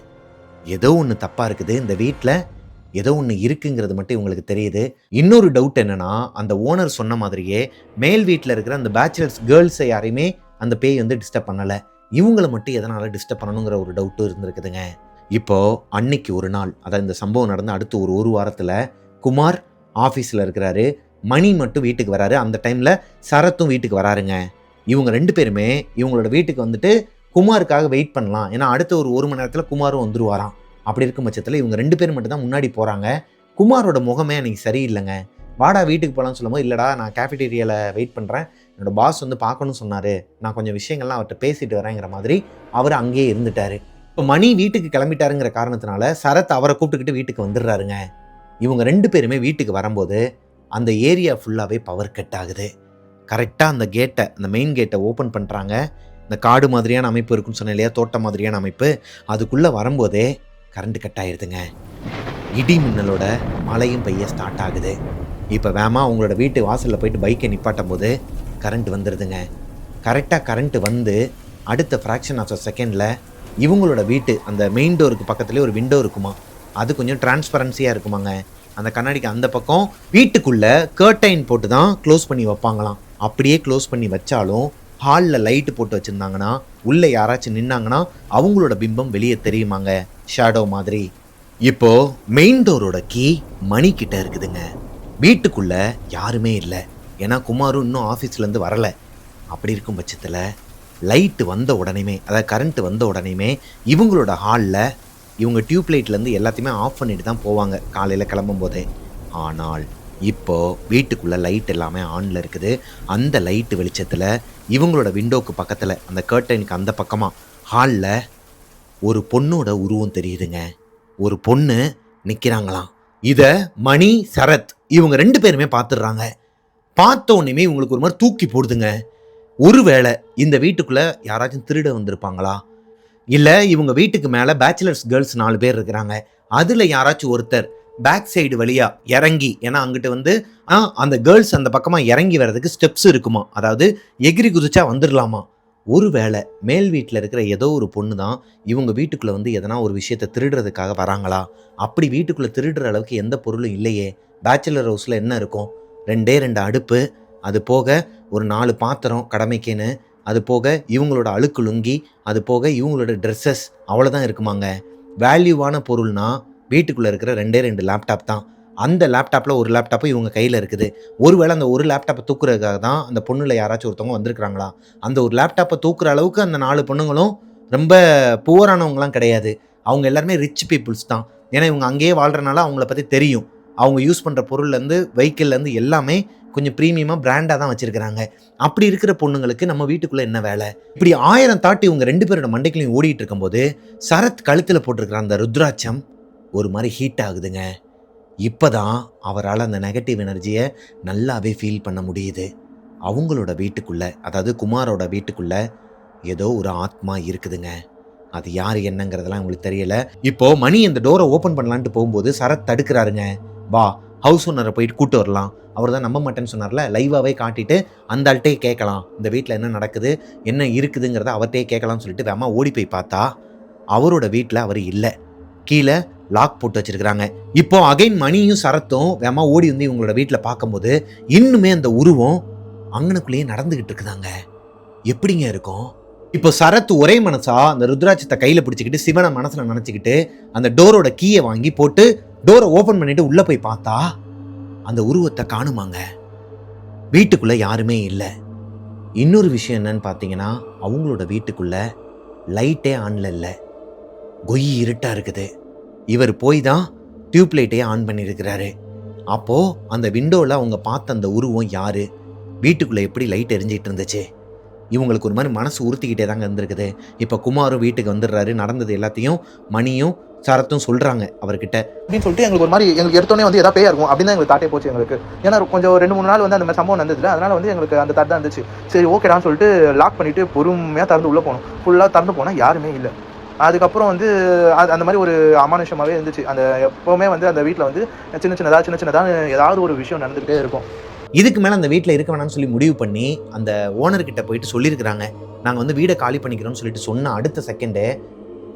ஏதோ ஒன்று தப்பாக இருக்குது, இந்த வீட்டில் ஏதோ ஒன்று இருக்குங்கிறது மட்டும் இவங்களுக்கு தெரியுது. இன்னொரு டவுட் என்னன்னா, அந்த ஓனர் சொன்ன மாதிரியே மேல் வீட்டில் இருக்கிற அந்த பேச்சுலர்ஸ் கேர்ள்ஸை யாரையுமே அந்த பேய் வந்து டிஸ்டர்ப் பண்ணலை, இவங்களை மட்டும் எதனால் டிஸ்டர்ப் பண்ணணுங்கிற ஒரு டவுட்டும் இருந்திருக்குதுங்க. இப்போது அன்னைக்கு ஒரு நாள், அதாவது இந்த சம்பவம் நடந்து அடுத்து ஒரு வாரத்தில் குமார் ஆஃபீஸில் இருக்கிறாரு, மணி மட்டும் வீட்டுக்கு வராரு. அந்த டைமில் சரத்தும் வீட்டுக்கு வராருங்க. இவங்க 2 பேருமே இவங்களோட வீட்டுக்கு வந்துட்டு குமாருக்காக வெயிட் பண்ணலாம், ஏன்னா அடுத்த ஒரு மணி நேரத்தில் குமாரும் வந்துருவாராம். அப்படி இருக்கும் பட்சத்தில் இவங்க 2 பேர் மட்டும் தான் முன்னாடி போகிறாங்க. குமாரோட முகமே அன்றைக்கி சரியில்லைங்க. வாடா வீட்டுக்கு போகலான்னு சொல்லும்போது, இல்லைடா நான் கேஃபிடேரியாவில் வெயிட் பண்ணுறேன், என்னோடய பாஸ் வந்து பார்க்கணும்னு சொன்னார், நான் கொஞ்சம் விஷயங்கள்லாம் அவர்கிட்ட பேசிட்டு வரேங்கிற மாதிரி அவர் அங்கேயே இருந்துட்டார். இப்போ மணி வீட்டுக்கு கிளம்பிட்டாருங்கிற காரணத்தினால சரத் அவரை கூப்பிட்டுக்கிட்டு வீட்டுக்கு வந்துடுறாருங்க. இவங்க 2 பேருமே வீட்டுக்கு வரும்போது அந்த ஏரியா ஃபுல்லாகவே பவர் கட் ஆகுது. கரெக்டாக அந்த கேட்டை, அந்த மெயின் கேட்டை ஓப்பன் பண்ணுறாங்க. இந்த காடு மாதிரியான அமைப்பு இருக்குன்னு சொன்னேன் இல்லையா, தோட்டம் மாதிரியான அமைப்பு, அதுக்குள்ளே வரும்போதே கரண்ட் கட் ஆகிடுதுங்க. இடி மின்னலோட மழையும் பெய்ய ஸ்டார்ட் ஆகுது. இப்போ வேமா அவங்களோட வீட்டு வாசலில் போயிட்டு பைக்கை நிப்பாட்டும் போது கரண்ட் வந்துடுதுங்க. கரெக்டாக கரண்ட் வந்து அடுத்த ஃப்ராக்ஷன் ஆஃப் அ செகண்டில் இவங்களோட வீட்டு அந்த மெயின் டோருக்கு பக்கத்துலேயே ஒரு விண்டோ இருக்குமா, அது கொஞ்சம் டிரான்ஸ்பரன்சியாக இருக்குமாங்க. அந்த கண்ணாடிக்கு அந்த பக்கம் வீட்டுக்குள்ளே கர்டைன் போட்டு தான் க்ளோஸ் பண்ணி வைப்பாங்களாம். அப்படியே க்ளோஸ் பண்ணி வச்சாலும் ஹாலில் லைட்டு போட்டு வச்சுருந்தாங்கன்னா உள்ளே யாராச்சும் நின்னாங்கன்னா அவங்களோட பிம்பம் வெளியே தெரியுமாங்க, ஷேடோ மாதிரி. இப்போது மெயின் டோரோட கீ மணிக்கிட்ட இருக்குதுங்க. வீட்டுக்குள்ளே யாருமே இல்லை, ஏன்னா குமாரும் இன்னும் ஆஃபீஸ்லேருந்து வரலை. அப்படி இருக்கும் பட்சத்தில் லைட்டு வந்த உடனேமே, அதாவது கரண்ட்டு வந்த உடனேமே இவங்களோட ஹாலில் இவங்க டியூப் லைட்லேருந்து எல்லாத்தையுமே ஆஃப் பண்ணிட்டு தான் போவாங்க காலையில் கிளம்பும் போதே. ஆனால் இப்போது வீட்டுக்குள்ளே லைட் எல்லாமே ஆனில் இருக்குது. அந்த லைட்டு வெளிச்சத்தில் இவங்களோட விண்டோக்கு பக்கத்தில் அந்த கர்டைனுக்கு அந்த பக்கமாக ஹாலில் ஒரு பொண்ணோட உருவம் தெரியுதுங்க. ஒரு பொண்ணு நிற்கிறாங்களாம். இதை மணி, சரத் இவங்க 2 பேருமே பார்த்துடுறாங்க. பார்த்த உடனேமே இவங்களுக்கு ஒரு மாதிரி தூக்கி போடுதுங்க. ஒருவேளை இந்த வீட்டுக்குள்ளே யாராச்சும் திருட வந்திருப்பாங்களா, இல்லை இவங்க வீட்டுக்கு மேலே பேச்சுலர்ஸ் கேர்ள்ஸ் 4 பேர் இருக்கிறாங்க, அதில் யாராச்சும் ஒருத்தர் பேக் சைடு வழியாக இறங்கி, ஏன்னா அங்கிட்டு வந்து அந்த கேர்ள்ஸ் அந்த பக்கமாக இறங்கி வர்றதுக்கு ஸ்டெப்ஸ் இருக்குமா, அதாவது எகிரி குதிச்சா வந்துடலாமா. ஒருவேளை மேல் வீட்டில் இருக்கிற ஏதோ ஒரு பொண்ணு தான் இவங்க வீட்டுக்குள்ளே வந்து எதனா ஒரு விஷயத்தை திருடுறதுக்காக வராங்களா. அப்படி வீட்டுக்குள்ளே திருடுற அளவுக்கு எந்த பொருளும் இல்லையே. பேச்சுலர் ஹவுஸில் என்ன இருக்கும், 2 அடுப்பு, அது போக ஒரு 4 பாத்திரம் கடமைக்குன்னு, அது போக இவங்களோட அழுக்கு லுங்கி, அது போக இவங்களோட ட்ரெஸ்ஸஸ், அவ்வளோதான் இருக்குமாங்க. வேல்யூவான பொருள்னா வீட்டுக்குள்ளே இருக்கிற 2 லேப்டாப் தான். அந்த லேப்டாப்பில் ஒரு லேப்டாப்பு இவங்க கையில் இருக்குது. ஒருவேளை அந்த ஒரு லேப்டாப்பை தூக்குறதுக்காக தான் அந்த பொண்ணில் யாராச்சும் ஒருத்தவங்க வந்திருக்கிறாங்களா. அந்த ஒரு லேப்டாப்பை தூக்குற அளவுக்கு அந்த 4 பொண்ணுங்களும் ரொம்ப புவரானவங்களாம் கிடையாது. அவங்க எல்லாருமே ரிச் பீப்புள்ஸ் தான். ஏன்னா இவங்க அங்கேயே வாழ்கிறனால அவங்கள பற்றி தெரியும். அவங்க யூஸ் பண்ணுற பொருள்லேருந்து வெஹிக்கிள்லேருந்து எல்லாமே கொஞ்சம் ப்ரீமியமாக பிராண்டாக தான் வச்சுருக்கிறாங்க. அப்படி இருக்கிற பொண்ணுங்களுக்கு நம்ம வீட்டுக்குள்ளே என்ன வேலை. இப்படி 1000 தாட்டி இவங்க 2 பேரோட மண்டைக்குலையும் ஓடிட்டு இருக்கும்போது சரத் கழுத்தில் போட்டிருக்கிற அந்த ருத்ராட்சம் ஒரு மாதிரி ஹீட் ஆகுதுங்க. இப்போ தான் அவரால் அந்த நெகட்டிவ் எனர்ஜியை நல்லாவே ஃபீல் பண்ண முடியுது. அவங்களோட வீட்டுக்குள்ளே, அதாவது குமாரோட வீட்டுக்குள்ளே ஏதோ ஒரு ஆத்மா இருக்குதுங்க. அது யார் என்னங்கிறதெல்லாம் உங்களுக்கு தெரியல. இப்போது மணி இந்த டோரை ஓப்பன் பண்ணலான்ட்டு போகும்போது சரத் தடுக்கிறாருங்க. வா, ஹவுஸ் ஓனரை போயிட்டு கூட்டு வரலாம், அவர் தான் நம்ப மாட்டேன்னு சொன்னார்ல, லைவாகவே காட்டிட்டு அந்த ஆள்கிட்டே கேட்கலாம், இந்த வீட்டில் என்ன நடக்குது என்ன இருக்குதுங்கிறத அவர்கிட்டே கேட்கலாம்னு சொல்லிட்டு வேமா ஓடி போய் பார்த்தா அவரோட வீட்டில் அவர் இல்லை. கீழே லாக் போட்டு வச்சிருக்கிறாங்க. இப்போ அகைன் மணியும் சரத்தும் வேமா ஓடி வந்து இவங்களோட வீட்டில் பார்க்கும்போது இன்னுமே அந்த உருவம் அங்கனுக்குள்ளேயே நடந்துகிட்டு இருக்குதாங்க. எப்படிங்க இருக்கும்? இப்போ சரத் ஒரே மனசா அந்த ருத்ராட்சத்தை கையில் பிடிச்சிக்கிட்டு சிவனை மனசில் நினச்சிக்கிட்டு அந்த டோரோட கீயை வாங்கி போட்டு டோரை ஓப்பன் பண்ணிட்டு உள்ளே போய் பார்த்தா அந்த உருவத்தை காணுமாங்க. வீட்டுக்குள்ளே யாருமே இல்லை. இன்னொரு விஷயம் என்னன்னு பார்த்தீங்கன்னா, அவங்களோட வீட்டுக்குள்ளே லைட்டே ஆன்ல இல்லை, கொய் இருட்டாக இருக்குது. இவர் போய் தான் டியூப் லைட்டையே ஆன் பண்ணியிருக்கிறாரு. அப்போது அந்த விண்டோவில் அவங்க பார்த்த அந்த உருவம் யார், வீட்டுக்குள்ளே எப்படி லைட் எரிஞ்சிட்டு இருந்துச்சு. இவங்களுக்கு ஒரு மாதிரி மனசு உறுத்திக்கிட்டே தாங்க இருந்திருக்குது. இப்போ குமாரும் வீட்டுக்கு வந்துடுறாரு. நடந்தது எல்லாத்தையும் மணியும் சரத்தும் சொல்கிறாங்க அவர்கிட்ட. அப்படின்னு சொல்லிட்டு எங்களுக்கு ஒரு மாதிரி எங்களுக்கு எடுத்தோன்னே வந்து எதாவது பேயா இருக்கும் அப்படின்னு தான் எங்களுக்கு தாட்டே போச்சு எங்களுக்கு. ஏன்னா கொஞ்சம் 2-3 நாள் வந்து அந்த மாதிரி சம்பவம் நடந்ததுல, அதனால் வந்து எங்களுக்கு அந்த தாட் தான் இருந்துச்சு. சரி ஓகேடான்னு சொல்லிட்டு லாக் பண்ணிவிட்டு பொறுமையாக திறந்து உள்ளே போனோம். ஃபுல்லாக திறந்து போனால் யாருமே இல்லை. அதுக்கப்புறம் வந்து அந்த மாதிரி ஒரு அமானுஷமாகவே இருந்துச்சு. அந்த எப்போவுமே வந்து அந்த வீட்டில் வந்து சின்ன சின்னதாக ஏதாவது ஒரு விஷயம் நடந்துகிட்டே இருக்கும். இதுக்கு மேலே அந்த வீட்டில் இருக்க வேணாம்னு சொல்லி முடிவு பண்ணி அந்த ஓனர்கிட்ட போயிட்டு சொல்லியிருக்கிறாங்க, நாங்கள் வந்து வீடை காலி பண்ணிக்கிறோம்னு சொல்லிட்டு சொன்ன அடுத்த செகண்டே,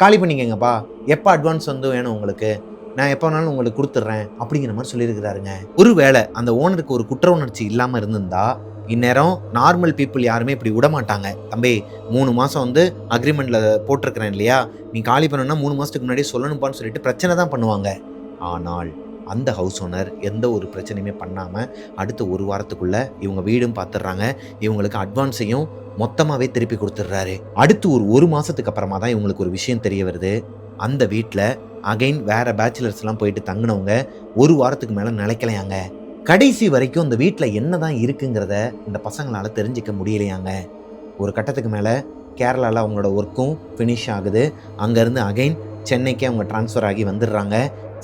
காலி பண்ணிக்கங்கப்பா, எப்போ அட்வான்ஸ் வந்து வேணும் உங்களுக்கு, நான் எப்போ வேணாலும் உங்களுக்கு கொடுத்துட்றேன் அப்படிங்கிற மாதிரி சொல்லியிருக்கிறாருங்க. ஒருவேளை அந்த ஓனருக்கு ஒரு குற்ற உணர்ச்சி இல்லாமல் இருந்திருந்தா இந்நேரம் நார்மல் பீப்புள் யாருமே இப்படி விட மாட்டாங்க. தம்பி 3 மாதம் வந்து அக்ரிமெண்ட்டில் போட்டிருக்கிறேன் இல்லையா, நீ காலி பண்ணணும்னா 3 மாதத்துக்கு முன்னாடியே சொல்லணும்ப்பான்னு சொல்லிட்டு பிரச்சனை தான் பண்ணுவாங்க. ஆனால் அந்த ஹவுஸ் ஓனர் எந்த ஒரு பிரச்சனையுமே பண்ணாமல் அடுத்த ஒரு வாரத்துக்குள்ளே இவங்க வீடும் பார்த்துடுறாங்க, இவங்களுக்கு அட்வான்ஸையும் மொத்தமாகவே திருப்பி கொடுத்துட்றாரு. அடுத்து ஒரு மாதத்துக்கு அப்புறமா தான் இவங்களுக்கு ஒரு விஷயம் தெரிய வருது. அந்த வீட்டில் அகைன் வேறு பேச்சுலர்ஸ்லாம் போயிட்டு தங்கினவங்க ஒரு வாரத்துக்கு மேலே நிலைக்கலையாங்க. கடைசி வரைக்கும் அந்த வீட்டில் என்ன தான் இருக்குங்கிறத இந்த பசங்களால் தெரிஞ்சிக்க முடியலையாங்க. ஒரு கட்டத்துக்கு மேலே கேரளாவில் அவங்களோட ஒர்க்கும் ஃபினிஷ் ஆகுது. அங்கேருந்து அகைன் சென்னைக்கு அவங்க ட்ரான்ஸ்ஃபர் ஆகி வந்துடுறாங்க.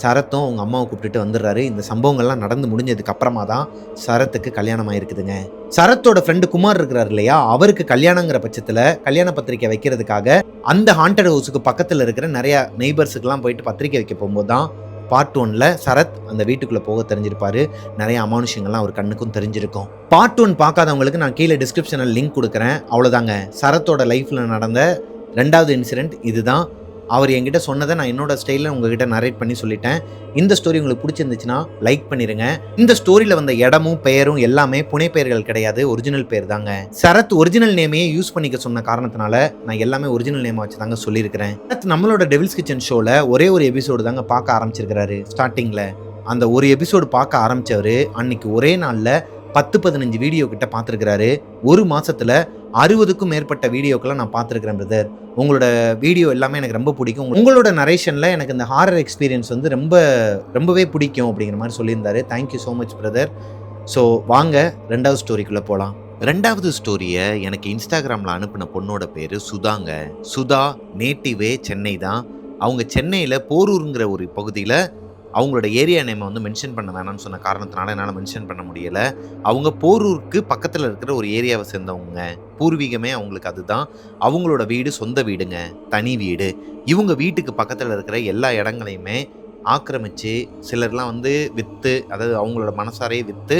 சரத்தும் அவங்க அம்மாவை கூப்பிட்டுட்டு வந்துடுறாரு. இந்த சம்பவங்கள்லாம் நடந்து முடிஞ்சதுக்கு அப்புறமா தான் சரத்துக்கு கல்யாணம் ஆயிருக்குதுங்க. சரத்தோட ஃப்ரெண்டு குமார் இருக்கிறார் இல்லையா, அவருக்கு கல்யாணங்கிற பட்சத்தில் கல்யாண பத்திரிக்கை வைக்கிறதுக்காக அந்த ஹாண்டட் ஹவுஸுக்கு பக்கத்தில் இருக்கிற நிறைய நெய்பர்ஸுக்கெல்லாம் போயிட்டு பத்திரிக்கை வைக்க போகும்போது தான் பார்ட் 1ல் சரத் அந்த வீட்டுக்குள்ளே போக தெரிஞ்சிருப்பாரு. நிறைய அமானுஷங்கள்லாம் அவர் கண்ணுக்கும் தெரிஞ்சிருக்கும். பார்ட் 1 பார்க்காதவங்களுக்கு நான் கீழே டிஸ்கிரிப்ஷனில் லிங்க் கொடுக்குறேன். அவ்வளோதாங்க, சரத்தோட லைஃப்பில் நடந்த 2வது இன்சிடென்ட் இதுதான். அவர் என்கிட்ட சொன்னதை நான் என்னோட ஸ்டைலில் உங்ககிட்ட நரேட் பண்ணி சொல்லிட்டேன். இந்த ஸ்டோரி உங்களுக்கு பிடிச்சிருந்துச்சுன்னா லைக் பண்ணிடுங்க. இந்த ஸ்டோரியில் வந்த இடமும் பெயரும் எல்லாமே புனை பெயர்கள் கிடையாது, ஒரிஜினல் பேர் தாங்க. சரத் ஒரிஜினல் நேமையே யூஸ் பண்ணிக்க சொன்ன காரணத்தினால நான் எல்லாமே ஒரிஜினல் நேமை வச்சு தாங்க சொல்லியிருக்கிறேன். நம்மளோட டெவில்ஸ் கிச்சன் ஷோவில் ஒரே ஒரு எபிசோடு தாங்க பார்க்க ஆரம்பிச்சிருக்கிறாரு. ஸ்டார்டிங்கில் அந்த ஒரு எபிசோடு பார்க்க ஆரம்பித்தவர் அன்னைக்கு ஒரே நாளில் 10-15 வீடியோ கிட்ட பார்த்துருக்கிறாரு. ஒரு மாதத்தில் 60க்கும் மேற்பட்ட வீடியோக்கெல்லாம் நான் பார்த்துருக்கிறேன் பிரதர். உங்களோட வீடியோ எல்லாமே எனக்கு ரொம்ப பிடிக்கும். உங்களோட நரேஷனில் எனக்கு இந்த ஹாரர் எக்ஸ்பீரியன்ஸ் வந்து ரொம்பவே பிடிக்கும் அப்படிங்கிற மாதிரி சொல்லியிருந்தாரு. Thank you so much brother. So வாங்க 2வது ஸ்டோரிக்குள்ளே போகலாம். 2வது ஸ்டோரியை எனக்கு இன்ஸ்டாகிராமில் அனுப்பின பொண்ணோட பேர் சுதாங்க. சுதா நேட்டிவே சென்னை தான். அவங்க சென்னையில் போரூருங்கிற ஒரு பகுதியில் அவங்களோட ஏரியா நேமை வந்து மென்ஷன் பண்ண வேணாம்னு சொன்ன காரணத்தினால என்னால் மென்ஷன் பண்ண முடியலை. அவங்க போரூருக்கு பக்கத்தில் இருக்கிற ஒரு ஏரியாவை சேர்ந்தவங்க. பூர்வீகமே அவங்களுக்கு அதுதான். அவங்களோட வீடு சொந்த வீடுங்க, தனி வீடு. இவங்க வீட்டுக்கு பக்கத்தில் இருக்கிற எல்லா இடங்களையுமே ஆக்கிரமித்து சிலர்லாம் வந்து விற்று, அதாவது அவங்களோட மனசாரையே விற்று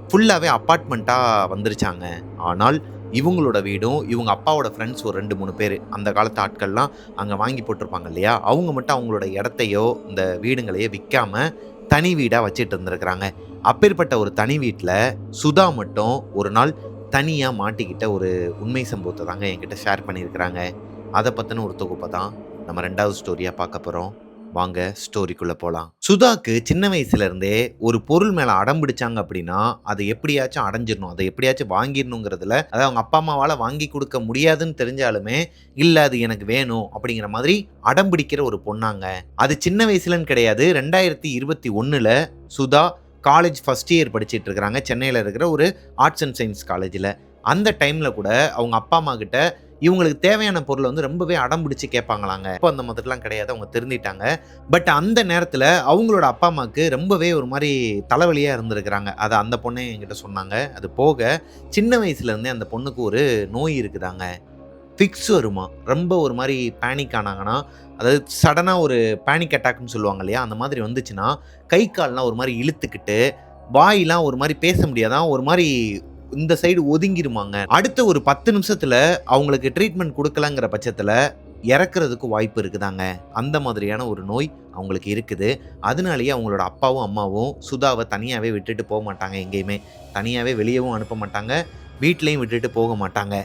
ஃபுல்லாகவே அப்பார்ட்மெண்ட்டாக வந்துருச்சாங்க. ஆனால் இவங்களோட வீடும் இவங்க அப்பாவோட ஃப்ரெண்ட்ஸ் ஒரு 2-3 பேர் அந்த காலத்து ஆட்கள்லாம் அங்கே வாங்கி போட்டிருப்பாங்க இல்லையா, அவங்க மட்டும் அவங்களோட இடத்தையோ இந்த வீடுங்களையோ விற்காம தனி வீடாக வச்சுட்டு இருந்திருக்கிறாங்க. அப்பேற்பட்ட ஒரு தனி வீட்டில் சுதா மட்டும் ஒரு நாள் தனியாக மாட்டிக்கிட்ட ஒரு உண்மை சம்பவத்தை தாங்க என்கிட்ட ஷேர் பண்ணியிருக்கிறாங்க. அதை பற்றின ஒரு தொகுப்பை தான் நம்ம 2வது ஸ்டோரியாக பார்க்க போகிறோம். வாங்க ஸ்டோரிக்குள்ளே போகலாம். சுதாக்கு சின்ன வயசுலேருந்தே ஒரு பொருள் மேலே அடம் பிடிச்சாங்க அப்படின்னா அதை எப்படியாச்சும் அடைஞ்சிடணும், அதை எப்படியாச்சும் வாங்கிடணுங்கிறதுல, அதாவது அவங்க அப்பா அம்மாவால் வாங்கி கொடுக்க முடியாதுன்னு தெரிஞ்சாலுமே இல்லை அது எனக்கு வேணும் அப்படிங்கிற மாதிரி அடம் பிடிக்கிற ஒரு பொண்ணாங்க. அது சின்ன வயசுலன்னு கிடையாது. 2021 சுதா காலேஜ் ஃபஸ்ட் இயர் படிச்சுட்டு இருக்கிறாங்க சென்னையில் இருக்கிற ஒரு ஆர்ட்ஸ் அண்ட் சயின்ஸ் காலேஜில். அந்த டைமில் கூட அவங்க அப்பா அம்மா கிட்ட இவங்களுக்கு தேவையான பொருளை வந்து ரொம்பவே அடம் பிடிச்சி கேட்பாங்களாங்க. இப்போ அந்த மாதிரிலாம் கிடையாது, அவங்க திருந்திட்டாங்க. பட் அந்த நேரத்தில் அவங்களோட அப்பா அம்மாவுக்கு ரொம்பவே ஒரு மாதிரி தலைவலியாக இருந்திருக்கிறாங்க. அதை அந்த பொண்ணே என்கிட்ட சொன்னாங்க. அது போக சின்ன வயசுலேருந்தே அந்த பொண்ணுக்கு ஒரு நோய் இருக்குதாங்க, ஃபிக்ஸ் வருமா. ரொம்ப ஒரு மாதிரி பேனிக் ஆனாங்கன்னா, அதாவது சடனாக ஒரு பேனிக் அட்டாக்னு சொல்லுவாங்க இல்லையா, அந்த மாதிரி வந்துச்சுன்னா கை கால்லாம் ஒரு மாதிரி இழுத்துக்கிட்டு வாயெலாம் ஒரு மாதிரி பேச முடியாதான், ஒரு மாதிரி இந்த சைடு ஒதுங்கிடுமாங்க. அடுத்த ஒரு 10 நிமிஷத்தில் அவங்களுக்கு ட்ரீட்மெண்ட் கொடுக்கலங்கிற பட்சத்தில் இறக்குறதுக்கு வாய்ப்பு இருக்குதாங்க. அந்த மாதிரியான ஒரு நோய் அவங்களுக்கு இருக்குது. அதனாலேயே அவங்களோட அப்பாவும் அம்மாவும் சுதாவை தனியாகவே விட்டுட்டு போக மாட்டாங்க. எங்கேயுமே தனியாகவே வெளியவும் அனுப்ப மாட்டாங்க, வீட்லேயும் விட்டுட்டு போக மாட்டாங்க.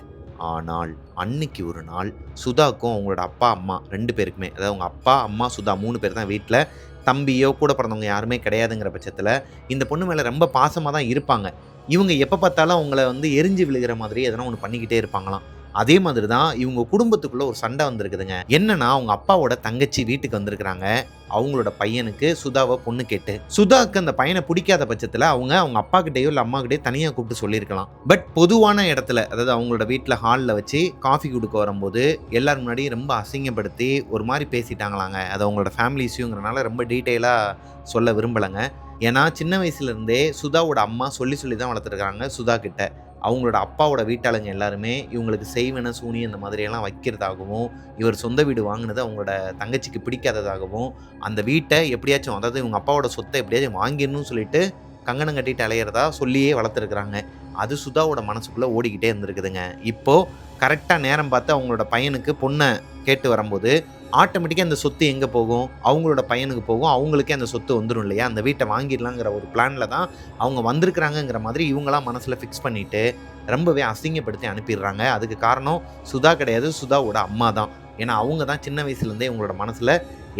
ஆனால் அன்னைக்கு ஒரு நாள் சுதாக்கும் அவங்களோட அப்பா அம்மா 2 பேருக்குமே, அதாவது அவங்க அப்பா அம்மா சுதா 3 பேர் தான் வீட்டில், தம்பியோ கூட பிறந்தவங்க யாருமே கிடையாதுங்கிற பட்சத்தில் இந்த பொண்ணு மேலே ரொம்ப பாசமாக தான் இருப்பாங்க. இவங்க எப்போ பார்த்தாலும் அவங்கள வந்து எரிஞ்சு விழுகிற மாதிரி எதனா ஒன்று பண்ணிக்கிட்டே இருப்பாங்களாம். அதே மாதிரி தான் இவங்க குடும்பத்துக்குள்ளே ஒரு சண்டை வந்திருக்குதுங்க. என்னன்னா அவங்க அப்பாவோட தங்கச்சி வீட்டுக்கு வந்திருக்கிறாங்க அவங்களோட பையனுக்கு சுதாவை பொண்ணு கேட்டு. சுதாவுக்கு அந்த பையனை பிடிக்காத பட்சத்தில் அவங்க அப்பா கிட்டேயோ இல்லை அம்மா கிட்டேயோ தனியாக கூப்பிட்டு சொல்லியிருக்கலாம். பட் பொதுவான இடத்துல, அதாவது அவங்களோட வீட்டில் ஹாலில் வச்சு காஃபி கொடுக்க வரும்போது எல்லாரும் முன்னாடியும் ரொம்ப அசிங்கப்படுத்தி ஒரு மாதிரி பேசிட்டாங்களாங்க. அது அவங்களோட ஃபேமிலி இஷ்யூங்கிறனால ரொம்ப டீட்டெயிலாக சொல்ல விரும்பலைங்க. ஏன்னா சின்ன வயசுலேருந்தே சுதாவோட அம்மா சொல்லி தான் வளர்த்துருக்காங்க சுதா கிட்ட. அவங்களோட அப்பாவோட வீட்டாளுங்க எல்லாருமே இவங்களுக்கு செய்வன சூனி அந்த மாதிரியெல்லாம் வைக்கிறதாகவும், இவர் சொந்த வீடு வாங்கினது அவங்களோட தங்கச்சிக்கு பிடிக்காததாகவும், அந்த வீட்டை எப்படியாச்சும், அதாவது இவங்க அப்பாவோட சொத்தை எப்படியாச்சும் வாங்கிடணும்னு சொல்லிட்டு கங்கணம் கட்டிட்டு அலையிறதா சொல்லியே வளர்த்துருக்குறாங்க. அது சுதாவோட மனசுக்குள்ளே ஓடிக்கிட்டே இருந்திருக்குதுங்க. இப்போது கரெக்டாக நேரம் பார்த்து அவங்களோட பையனுக்கு பொண்ணை கேட்டு வரும்போது ஆட்டோமேட்டிக்காக அந்த சொத்து எங்கே போகும்? அவங்களோட பையனுக்கு போகும். அவங்களுக்கே அந்த சொத்து வந்துடும் இல்லையா? அந்த வீட்டை வாங்கிடலாங்கிற ஒரு பிளானில் தான் அவங்க வந்திருக்கிறாங்கங்கிற மாதிரி இவங்களாம் மனசில் ஃபிக்ஸ் பண்ணிவிட்டு ரொம்பவே அசிங்கப்படுத்தி அனுப்பிடுறாங்க. அதுக்கு காரணம் சுதா கிடையாது, சுதாவோட அம்மா தான். ஏன்னா அவங்க தான் சின்ன வயசுலேருந்தே இவங்களோட மனசில்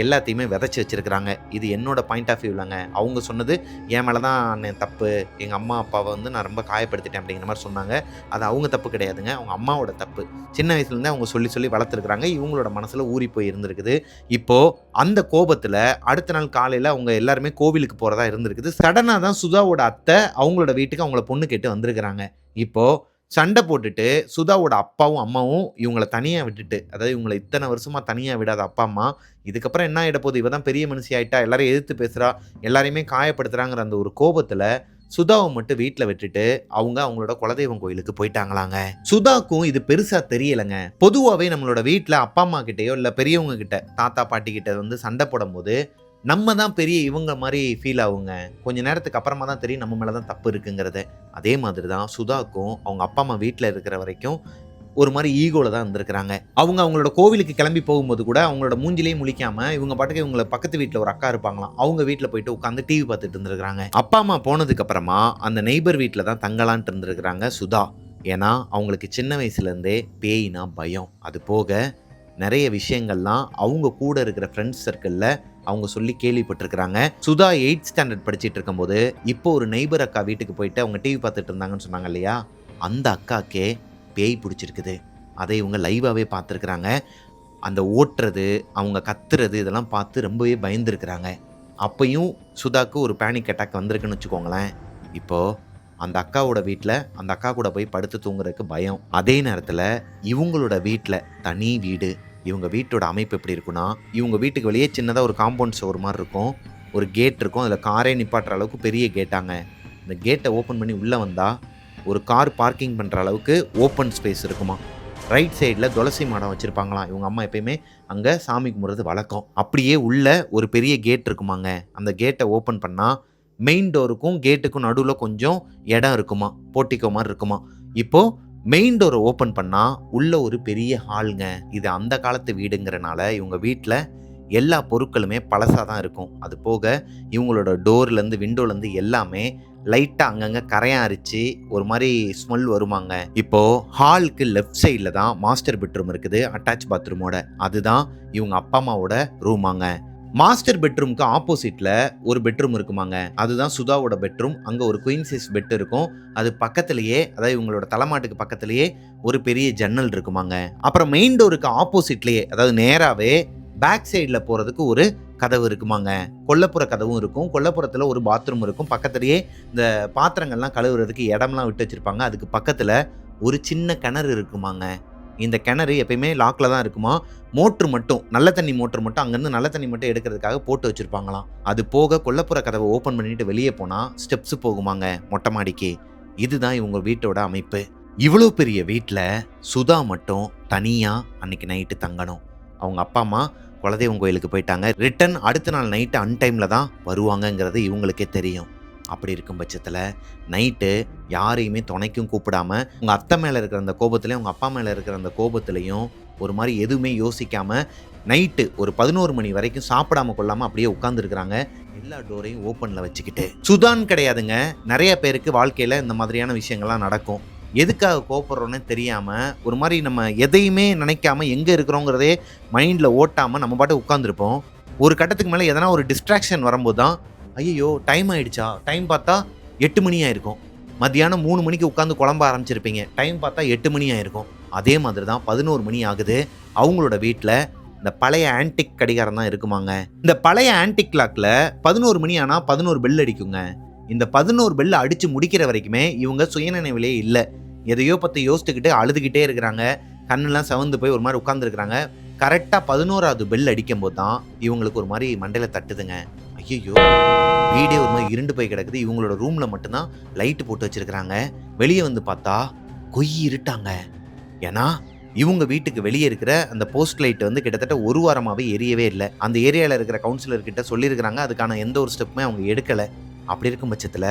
எல்லாத்தையுமே விதைச்சி வச்சுருக்கிறாங்க. இது என்னோட பாயிண்ட் ஆஃப் வியூலங்க. அவங்க சொன்னது என் மேலே தான் தப்பு, எங்கள் அம்மா அப்பாவை வந்து நான் ரொம்ப காயப்படுத்திட்டேன் அப்படிங்கிற மாதிரி சொன்னாங்க. அது அவங்க தப்பு கிடையாதுங்க, அவங்க அம்மாவோட தப்பு. சின்ன வயசுலேருந்தே அவங்க சொல்லி சொல்லி வளர்த்துருக்குறாங்க. இவங்களோட மனசில் ஊறி போய் இருந்திருக்குது. இப்போது அந்த கோபத்தில் அடுத்த நாள் காலையில் அவங்க எல்லாருமே கோவிலுக்கு போகிறதா இருந்திருக்குது. சடனாக தான் சுதாவோட அத்தை அவங்களோட வீட்டுக்கு அவங்கள பொண்ணு கேட்டு வந்திருக்கிறாங்க. இப்போது சண்டை போட்டுட்டு சுதாவோட அப்பாவும் அம்மாவும் இவங்கள தனியாக விட்டுட்டு, அதாவது இவங்களை இத்தனை வருஷமாக தனியாக விடாத அப்பா அம்மா இதுக்கப்புறம் என்ன ஆகிட போகுது, இவ தான் பெரிய மனுஷி ஆகிட்டா, எல்லாரையும் எதிர்த்து பேசுகிறா, எல்லாரையுமே காயப்படுத்துகிறாங்கிற அந்த ஒரு கோபத்தில் சுதாவை மட்டும் வீட்டில் விட்டுட்டு அவங்களோட குலதெய்வம் கோயிலுக்கு போயிட்டாங்களாங்க. சுதாக்கும் இது பெருசாக தெரியலைங்க. பொதுவாகவே நம்மளோட வீட்டில் அப்பா அம்மா கிட்டேயோ இல்லை பெரியவங்க கிட்ட, தாத்தா பாட்டி கிட்ட வந்து சண்டை போடும் போது நம்ம தான் பெரிய இவங்க மாதிரி ஃபீல் ஆகுங்க. கொஞ்சம் நேரத்துக்கு அப்புறமா தான் தெரியும் நம்ம மேலே தான் தப்பு இருக்குங்கிறது. அதே மாதிரி தான் சுதாக்கும் அவங்க அப்பா அம்மா வீட்டில் இருக்கிற வரைக்கும் ஒரு மாதிரி ஈகோவில் தான் இருந்திருக்கிறாங்க. அவங்களோட கோவிலுக்கு கிளம்பி போகும்போது கூட அவங்களோட மூஞ்சிலேயே முழிக்காமல் இவங்க பாட்டுக்கு இவங்களை பக்கத்து வீட்டில் ஒரு அக்கா இருப்பாங்களாம், அவங்க வீட்டில் போயிட்டு உட்காந்து டிவி பார்த்துட்டு இருந்திருக்கிறாங்க. அப்பா அம்மா போனதுக்கு அப்புறமா அந்த நெய்பர் வீட்டில் தான் தங்கலான்ட்டு இருந்திருக்கிறாங்க சுதா. ஏன்னா அவங்களுக்கு சின்ன வயசுலேருந்தே பேயினா பயம். அது போக நிறைய விஷயங்கள்லாம் அவங்க கூட இருக்கிற ஃப்ரெண்ட்ஸ் சர்க்கிளில் அவங்க சொல்லி கேள்விப்பட்டிருக்கிறாங்க. சுதா 8th ஸ்டாண்டர்ட் படிச்சுட்டு இருக்கும்போது இப்போ ஒரு நெய்பர் அக்கா வீட்டுக்கு போயிட்டு அவங்க டிவி பார்த்துட்டு இருந்தாங்கன்னு சொன்னாங்க இல்லையா, அந்த அக்காக்கே பேய் பிடிச்சிருக்குது. அதை இவங்க லைவாகவே பார்த்துருக்குறாங்க. அந்த ஓட்டுறது, அவங்க கத்துறது இதெல்லாம் பார்த்து ரொம்பவே பயந்துருக்கிறாங்க. அப்பையும் சுதாக்கு ஒரு பேனிக் அட்டாக் வந்திருக்குன்னு வச்சுக்கோங்களேன். இப்போது அந்த அக்காவோட வீட்டில் அந்த அக்கா கூட போய் படுத்து தூங்குறதுக்கு பயம். அதே நேரத்தில் இவங்களோட வீட்டில் தனி வீடு. இவங்க வீட்டோட அமைப்பு எப்படி இருக்குன்னா, இவங்க வீட்டுக்கு வெளியே சின்னதாக ஒரு காம்பவுண்ட் சுவர் மாதிரி இருக்கும், ஒரு கேட் இருக்கும், அதில் காரே நிப்பாட்டுற அளவுக்கு பெரிய கேட்டாங்க. இந்த கேட்டை ஓப்பன் பண்ணி உள்ளே வந்தால் ஒரு கார் பார்க்கிங் பண்ணுற அளவுக்கு ஓப்பன் ஸ்பேஸ் இருக்குமா. ரைட் சைடில் துளசி மாடம் வச்சுருப்பாங்களாம். இவங்க அம்மா எப்பயுமே அங்கே சாமி கும்பிட்றது வழக்கம். அப்படியே உள்ள ஒரு பெரிய கேட் இருக்குமாங்க. அந்த கேட்டை ஓப்பன் பண்ணால் மெயின் டோருக்கும் கேட்டுக்கும் நடுவில் கொஞ்சம் இடம் இருக்குமா, போர்ட்டிகோ மாதிரி இருக்குமா. இப்போது மெயின் டோரை ஓப்பன் பண்ணால் உள்ள ஒரு பெரிய ஹாலுங்க. இது அந்த காலத்து வீடுங்கிறனால இவங்க வீட்டில் எல்லா பொருட்களுமே பழசாக தான் இருக்கும். அது போக இவங்களோட டோர்லேருந்து விண்டோலேருந்து எல்லாமே லைட்டாக அங்கங்கே கரையான் அரிச்சு ஒரு மாதிரி ஸ்மெல் வருமாங்க. இப்போது ஹாலுக்கு லெஃப்ட் சைடில் தான் மாஸ்டர் பெட்ரூம் இருக்குது, அட்டாச் பாத்ரூமோட. அதுதான் இவங்க அப்பா அம்மாவோட ரூமாங்க. மாஸ்டர் பெட்ரூமுக்கு ஆப்போசிட்டில் ஒரு பெட்ரூம் இருக்குமாங்க. அதுதான் சுதாவோட பெட்ரூம். அங்கே ஒரு குயின் சைஸ் பெட் இருக்கும். அது பக்கத்துலேயே, அதாவது இவங்களோட தலைமாட்டுக்கு பக்கத்துலேயே ஒரு பெரிய ஜன்னல் இருக்குமாங்க. அப்புறம் மெயின் டோருக்கு ஆப்போசிட்லேயே, அதாவது நேராகவே பேக் சைடில் போகிறதுக்கு ஒரு கதவு இருக்குமாங்க. கொல்லப்புற கதவும் இருக்கும். கொல்லப்புறத்தில் ஒரு பாத்ரூம் இருக்கும். பக்கத்துலேயே இந்த பாத்திரங்கள்லாம் கழுவுறதுக்கு இடம்லாம் விட்டு வச்சுருப்பாங்க. அதுக்கு பக்கத்தில் ஒரு சின்ன கிணறு இருக்குமாங்க. இந்த கிணறு எப்பயுமே லாக்கில் தான் இருக்குமா. மோட்ரு மட்டும், நல்ல தண்ணி மோட்ரு மட்டும் அங்கேருந்து நல்ல தண்ணி மட்டும் எடுக்கிறதுக்காக போட்டு வச்சுருப்பாங்களாம். அது போக கொல்லப்புற கதவை ஓப்பன் பண்ணிட்டு வெளியே போனால் ஸ்டெப்ஸ் போகுமாங்க மொட்டை மாடிக்கு. இதுதான் இவங்க வீட்டோட அமைப்பு. இவ்வளோ பெரிய வீட்டில் சுதா மட்டும் தனியாக அன்னைக்கு நைட்டு தங்கணும். அவங்க அப்பா அம்மா குலதெய்வம் கோயிலுக்கு போயிட்டாங்க. ரிட்டன் அடுத்த நாள் நைட்டு அன்டைமில் தான் வருவாங்கங்கிறது இவங்களுக்கே தெரியும். அப்படி இருக்கும் பட்சத்தில் நைட்டு யாரையுமே துணைக்கும் கூப்பிடாம உங்கள் அத்தை மேலே இருக்கிற அந்த கோபத்துலேயும் உங்கள் அப்பா மேலே இருக்கிற அந்த கோபத்துலேயும் ஒரு மாதிரி எதுவுமே யோசிக்காமல் நைட்டு ஒரு 11 மணி வரைக்கும் சாப்பிடாம கொள்ளாமல் அப்படியே உட்காந்துருக்குறாங்க, எல்லா டோரையும் ஓப்பனில் வச்சுக்கிட்டு. சுதான் கிடையாதுங்க, நிறைய பேருக்கு வாழ்க்கையில் இந்த மாதிரியான விஷயங்கள்லாம் நடக்கும். எதுக்காக கோபப்படுறோன்னு தெரியாமல் ஒரு மாதிரி நம்ம எதையுமே நினைக்காம எங்கே இருக்கிறோங்கிறதே மைண்டில் ஓட்டாமல் நம்ம பாட்டு உட்காந்துருப்போம். ஒரு கட்டத்துக்கு மேலே எதனா ஒரு டிஸ்ட்ராக்ஷன் வரும்போது தான் ஐயோ டைம் ஆகிடுச்சா, டைம் பார்த்தா 8 மணி ஆயிருக்கும். மத்தியானம் 3 மணிக்கு உட்காந்து குழம்ப ஆரம்பிச்சிருப்பீங்க, டைம் பார்த்தா 8 மணி ஆயிருக்கும். அதே மாதிரி தான் 11 மணி ஆகுது. அவங்களோட வீட்டில் இந்த பழைய ஆன்டிக் கடிகாரம் தான் இருக்குமாங்க. இந்த பழைய ஆன்டிக் கிளாக்கில் 11 மணி ஆனால் 11 பெல் அடிக்குங்க. இந்த 11 பெல் அடித்து முடிக்கிற வரைக்குமே இவங்க சுயநினைவிலே இல்லை. எதையோ பற்றி யோசிச்சுக்கிட்டு அழுதுகிட்டே இருக்கிறாங்க. கண்ணெல்லாம் சவந்து போய் ஒரு மாதிரி உட்காந்துருக்குறாங்க. கரெக்டாக 11வது பெல் அடிக்கும் போது தான் இவங்களுக்கு ஒரு மாதிரி மண்டையில் தட்டுதுங்க. ஐயோ வீடே ஒரு மாதிரி இருண்டு போய் கிடக்குது. இவங்களோட ரூமில் மட்டும்தான் லைட்டு போட்டு வச்சுருக்கிறாங்க. வெளியே வந்து பார்த்தா இருட்டாங்க. ஏன்னா இவங்க வீட்டுக்கு வெளியே இருக்கிற அந்த போஸ்ட் லைட் வந்து கிட்டத்தட்ட ஒரு வாரமாகவே எரியவே இல்லை. அந்த ஏரியாவில் இருக்கிற கவுன்சிலர்கிட்ட சொல்லியிருக்கிறாங்க, அதுக்கான எந்த ஒரு ஸ்டெப்புமே அவங்க எடுக்கலை. அப்படி இருக்கும் பட்சத்தில்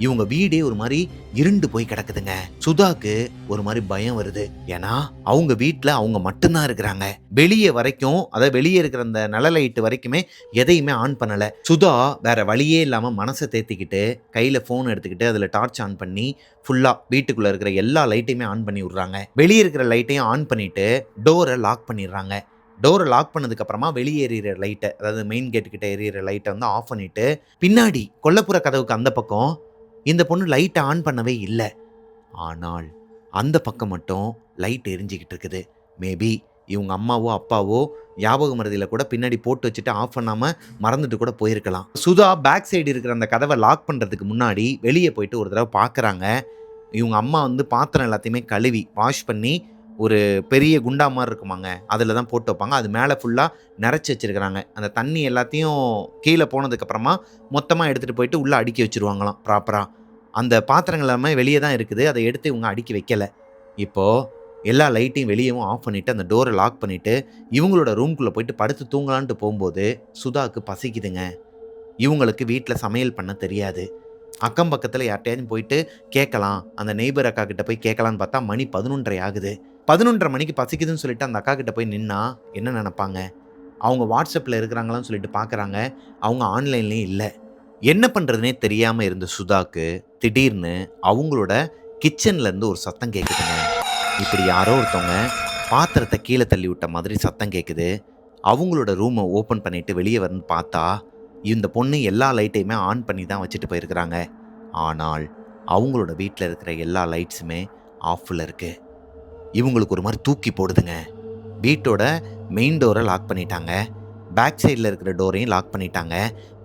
இவங்க வீடே ஒரு மாதிரி இருண்டு போய் கிடக்குதுங்க. சுதாக்கு ஒரு மாதிரி பயம் வருது. ஏன்னா அவங்க வீட்டுல அவங்க மட்டும்தான் இருக்கிறாங்க. வெளியே வரைக்கும், அதாவது வெளியே இருக்கிற அந்த நலலைட்டு வரைக்குமே எதையுமே ஆன் பண்ணல. சுதா வேற வழியே இல்லாம மனசை தேத்திக்கிட்டு கையில போன் எடுத்துக்கிட்டு அதுல டார்ச் ஆன் பண்ணி ஃபுல்லா வீட்டுக்குள்ள இருக்கிற எல்லா லைட்டையுமே ஆன் பண்ணி விடுறாங்க. வெளியே இருக்கிற லைட்டையும் ஆன் பண்ணிட்டு டோரை லாக் பண்ணிடுறாங்க. டோரை லாக் பண்ணதுக்கு அப்புறமா வெளியே எறிகிற லைட்டை, அதாவது மெயின் கேட்டு கிட்ட எறிகிற லைட்டை வந்து ஆஃப் பண்ணிட்டு பின்னாடி கொல்லைப்புற கதவுக்கு அந்த பக்கம் இந்த பொண்ணு லைட்டை ஆன் பண்ணவே இல்லை. ஆனால் அந்த பக்கம் மட்டும் லைட் எரிஞ்சிக்கிட்டு இருக்குது. மேபி இவங்க அம்மாவோ அப்பாவோ ஞாபக மருதியில் கூட பின்னாடி போட்டு வச்சுட்டு ஆஃப் பண்ணாமல் மறந்துட்டு கூட போயிருக்கலாம். சுதா பேக் சைடு இருக்கிற அந்த கதவை லாக் பண்ணுறதுக்கு முன்னாடி வெளியே போயிட்டு ஒரு தடவை பார்க்குறாங்க. இவங்க அம்மா வந்து பாத்திரம் எல்லாத்தையுமே கழுவி வாஷ் பண்ணி ஒரு பெரிய குண்டா மாதிரி இருக்குமாங்க, அதில் தான் போட்டு வைப்பாங்க. அது மேலே ஃபுல்லாக நிறச்சி வச்சுருக்கிறாங்க. அந்த தண்ணி எல்லாத்தையும் கீழே போனதுக்கப்புறமா மொத்தமாக எடுத்துகிட்டு போயிட்டு உள்ளே அடுக்கி வச்சுருவாங்களாம் ப்ராப்பராக. அந்த பாத்திரங்கள் எல்லாமே வெளியே தான் இருக்குது, அதை எடுத்து இவங்க அடுக்கி வைக்கலை. இப்போது எல்லா லைட்டையும் வெளியவும் ஆஃப் பண்ணிவிட்டு அந்த டோரை லாக் பண்ணிவிட்டு இவங்களோட ரூம்குள்ளே போயிட்டு படுத்து தூங்கலான்ட்டு போகும்போது சுதாவுக்கு பசிக்குதுங்க. இவங்களுக்கு வீட்டில் சமையல் பண்ண தெரியாது. அக்கம் பக்கத்தில் யார்கிட்டையாச்சும் போயிட்டு கேட்கலாம், அந்த நெய்பர் அக்கா கிட்ட போய் கேட்கலான்னு பார்த்தா மணி 11:30 ஆகுது. 11:30 மணிக்கு பசிக்குதுன்னு சொல்லிட்டு அந்த அக்கா கிட்ட போய் நின்னா என்ன நினைப்பாங்க? அவங்க வாட்ஸ்அப்பில் இருக்கிறாங்களான்னு சொல்லிட்டு பார்க்குறாங்க, அவங்க ஆன்லைன்லேயும் இல்லை. என்ன பண்ணுறதுனே தெரியாமல் இருந்த சுதாக்கு திடீர்னு அவங்களோட கிச்சன்லேருந்து ஒரு சத்தம் கேட்குதுங்க. இப்படி யாரோ ஒருத்தவங்க பாத்திரத்தை கீழே தள்ளி விட்ட மாதிரி சத்தம் கேட்குது. அவங்களோட ரூமை ஓப்பன் பண்ணிவிட்டு வெளியே வந்து பார்த்தா இந்த பொண்ணு எல்லா லைட்டையுமே ஆன் பண்ணி தான் வச்சுட்டு போயிருக்கிறாங்க. ஆனால் அவங்களோட வீட்டில் இருக்கிற எல்லா லைட்ஸுமே ஆஃபில் இருக்குது. இவங்களுக்கு ஒரு மாதிரி தூக்கி போடுதுங்க. வீட்டோட மெயின் டோரை லாக் பண்ணிட்டாங்க, பேக் சைடில் இருக்கிற டோரையும் லாக் பண்ணிட்டாங்க.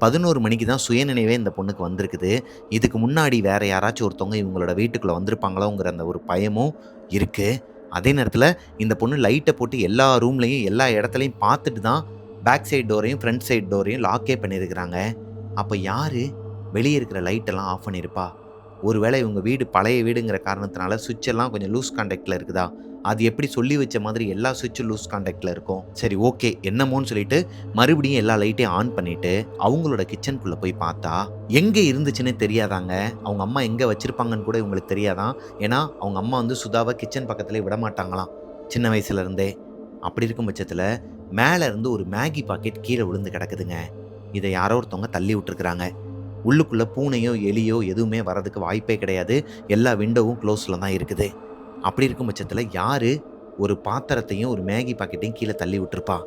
11 மணிக்கு தான் சுயநினைவே இந்த பொண்ணுக்கு வந்திருக்குது. இதுக்கு முன்னாடி வேறு யாராச்சும் ஒருத்தவங்க இவங்களோட வீட்டுக்குள்ளே வந்திருப்பாங்களோங்கிற அந்த ஒரு பயமும் இருக்குது. அதே நேரத்தில் இந்த பொண்ணு லைட்டை போட்டு எல்லா ரூம்லேயும் எல்லா இடத்துலையும் பார்த்துட்டு தான் பேக் சைடு டோரையும் ஃப்ரண்ட் சைடு டோரையும் லாக்கே பண்ணியிருக்கிறாங்க. அப்போ யார் வெளியே இருக்கிற லைட்டெல்லாம் ஆஃப் பண்ணியிருப்பா? ஒருவேளை இவங்க வீடு பழைய வீடுங்கிற காரணத்தினால சுவிட்செல்லாம் கொஞ்சம் லூஸ் கான்டாக்டில் இருக்குதா? அது எப்படி சொல்லி வச்ச மாதிரி எல்லா சுவிட்சும் லூஸ் கான்டாக்டில் இருக்கும். சரி ஓகே, என்னமோன்னு சொல்லிட்டு மறுபடியும் எல்லா லைட்டையும் ஆன் பண்ணிவிட்டு அவங்களோட கிச்சனுக்குள்ளே போய் பார்த்தா எங்கே இருந்துச்சுன்னே தெரியாதாங்க. அவங்க அம்மா எங்கே வச்சுருப்பாங்கன்னு கூட இவங்களுக்கு தெரியாதான். ஏன்னா அவங்க அம்மா வந்து சுதாவை கிச்சன் பக்கத்துலேயே விட மாட்டாங்களாம் சின்ன வயசுலேருந்தே. அப்படி இருக்கும் பட்சத்தில் மேலே இருந்து ஒரு மேகி பாக்கெட் கீழே விழுந்து கிடக்குதுங்க. இதை யாரோ ஒருத்தவங்க தள்ளி விட்டுருக்குறாங்க. உள்ளுக்குள்ளே பூனையோ எலியோ எதுவுமே வரதுக்கு வாய்ப்பே கிடையாது. எல்லா விண்டோவும் க்ளோஸில் தான் இருக்குது. அப்படி இருக்கும் பட்சத்தில் யார் ஒரு பாத்திரத்தையும் ஒரு மேகி பாக்கெட்டையும் கீழே தள்ளி விட்டுருப்பா?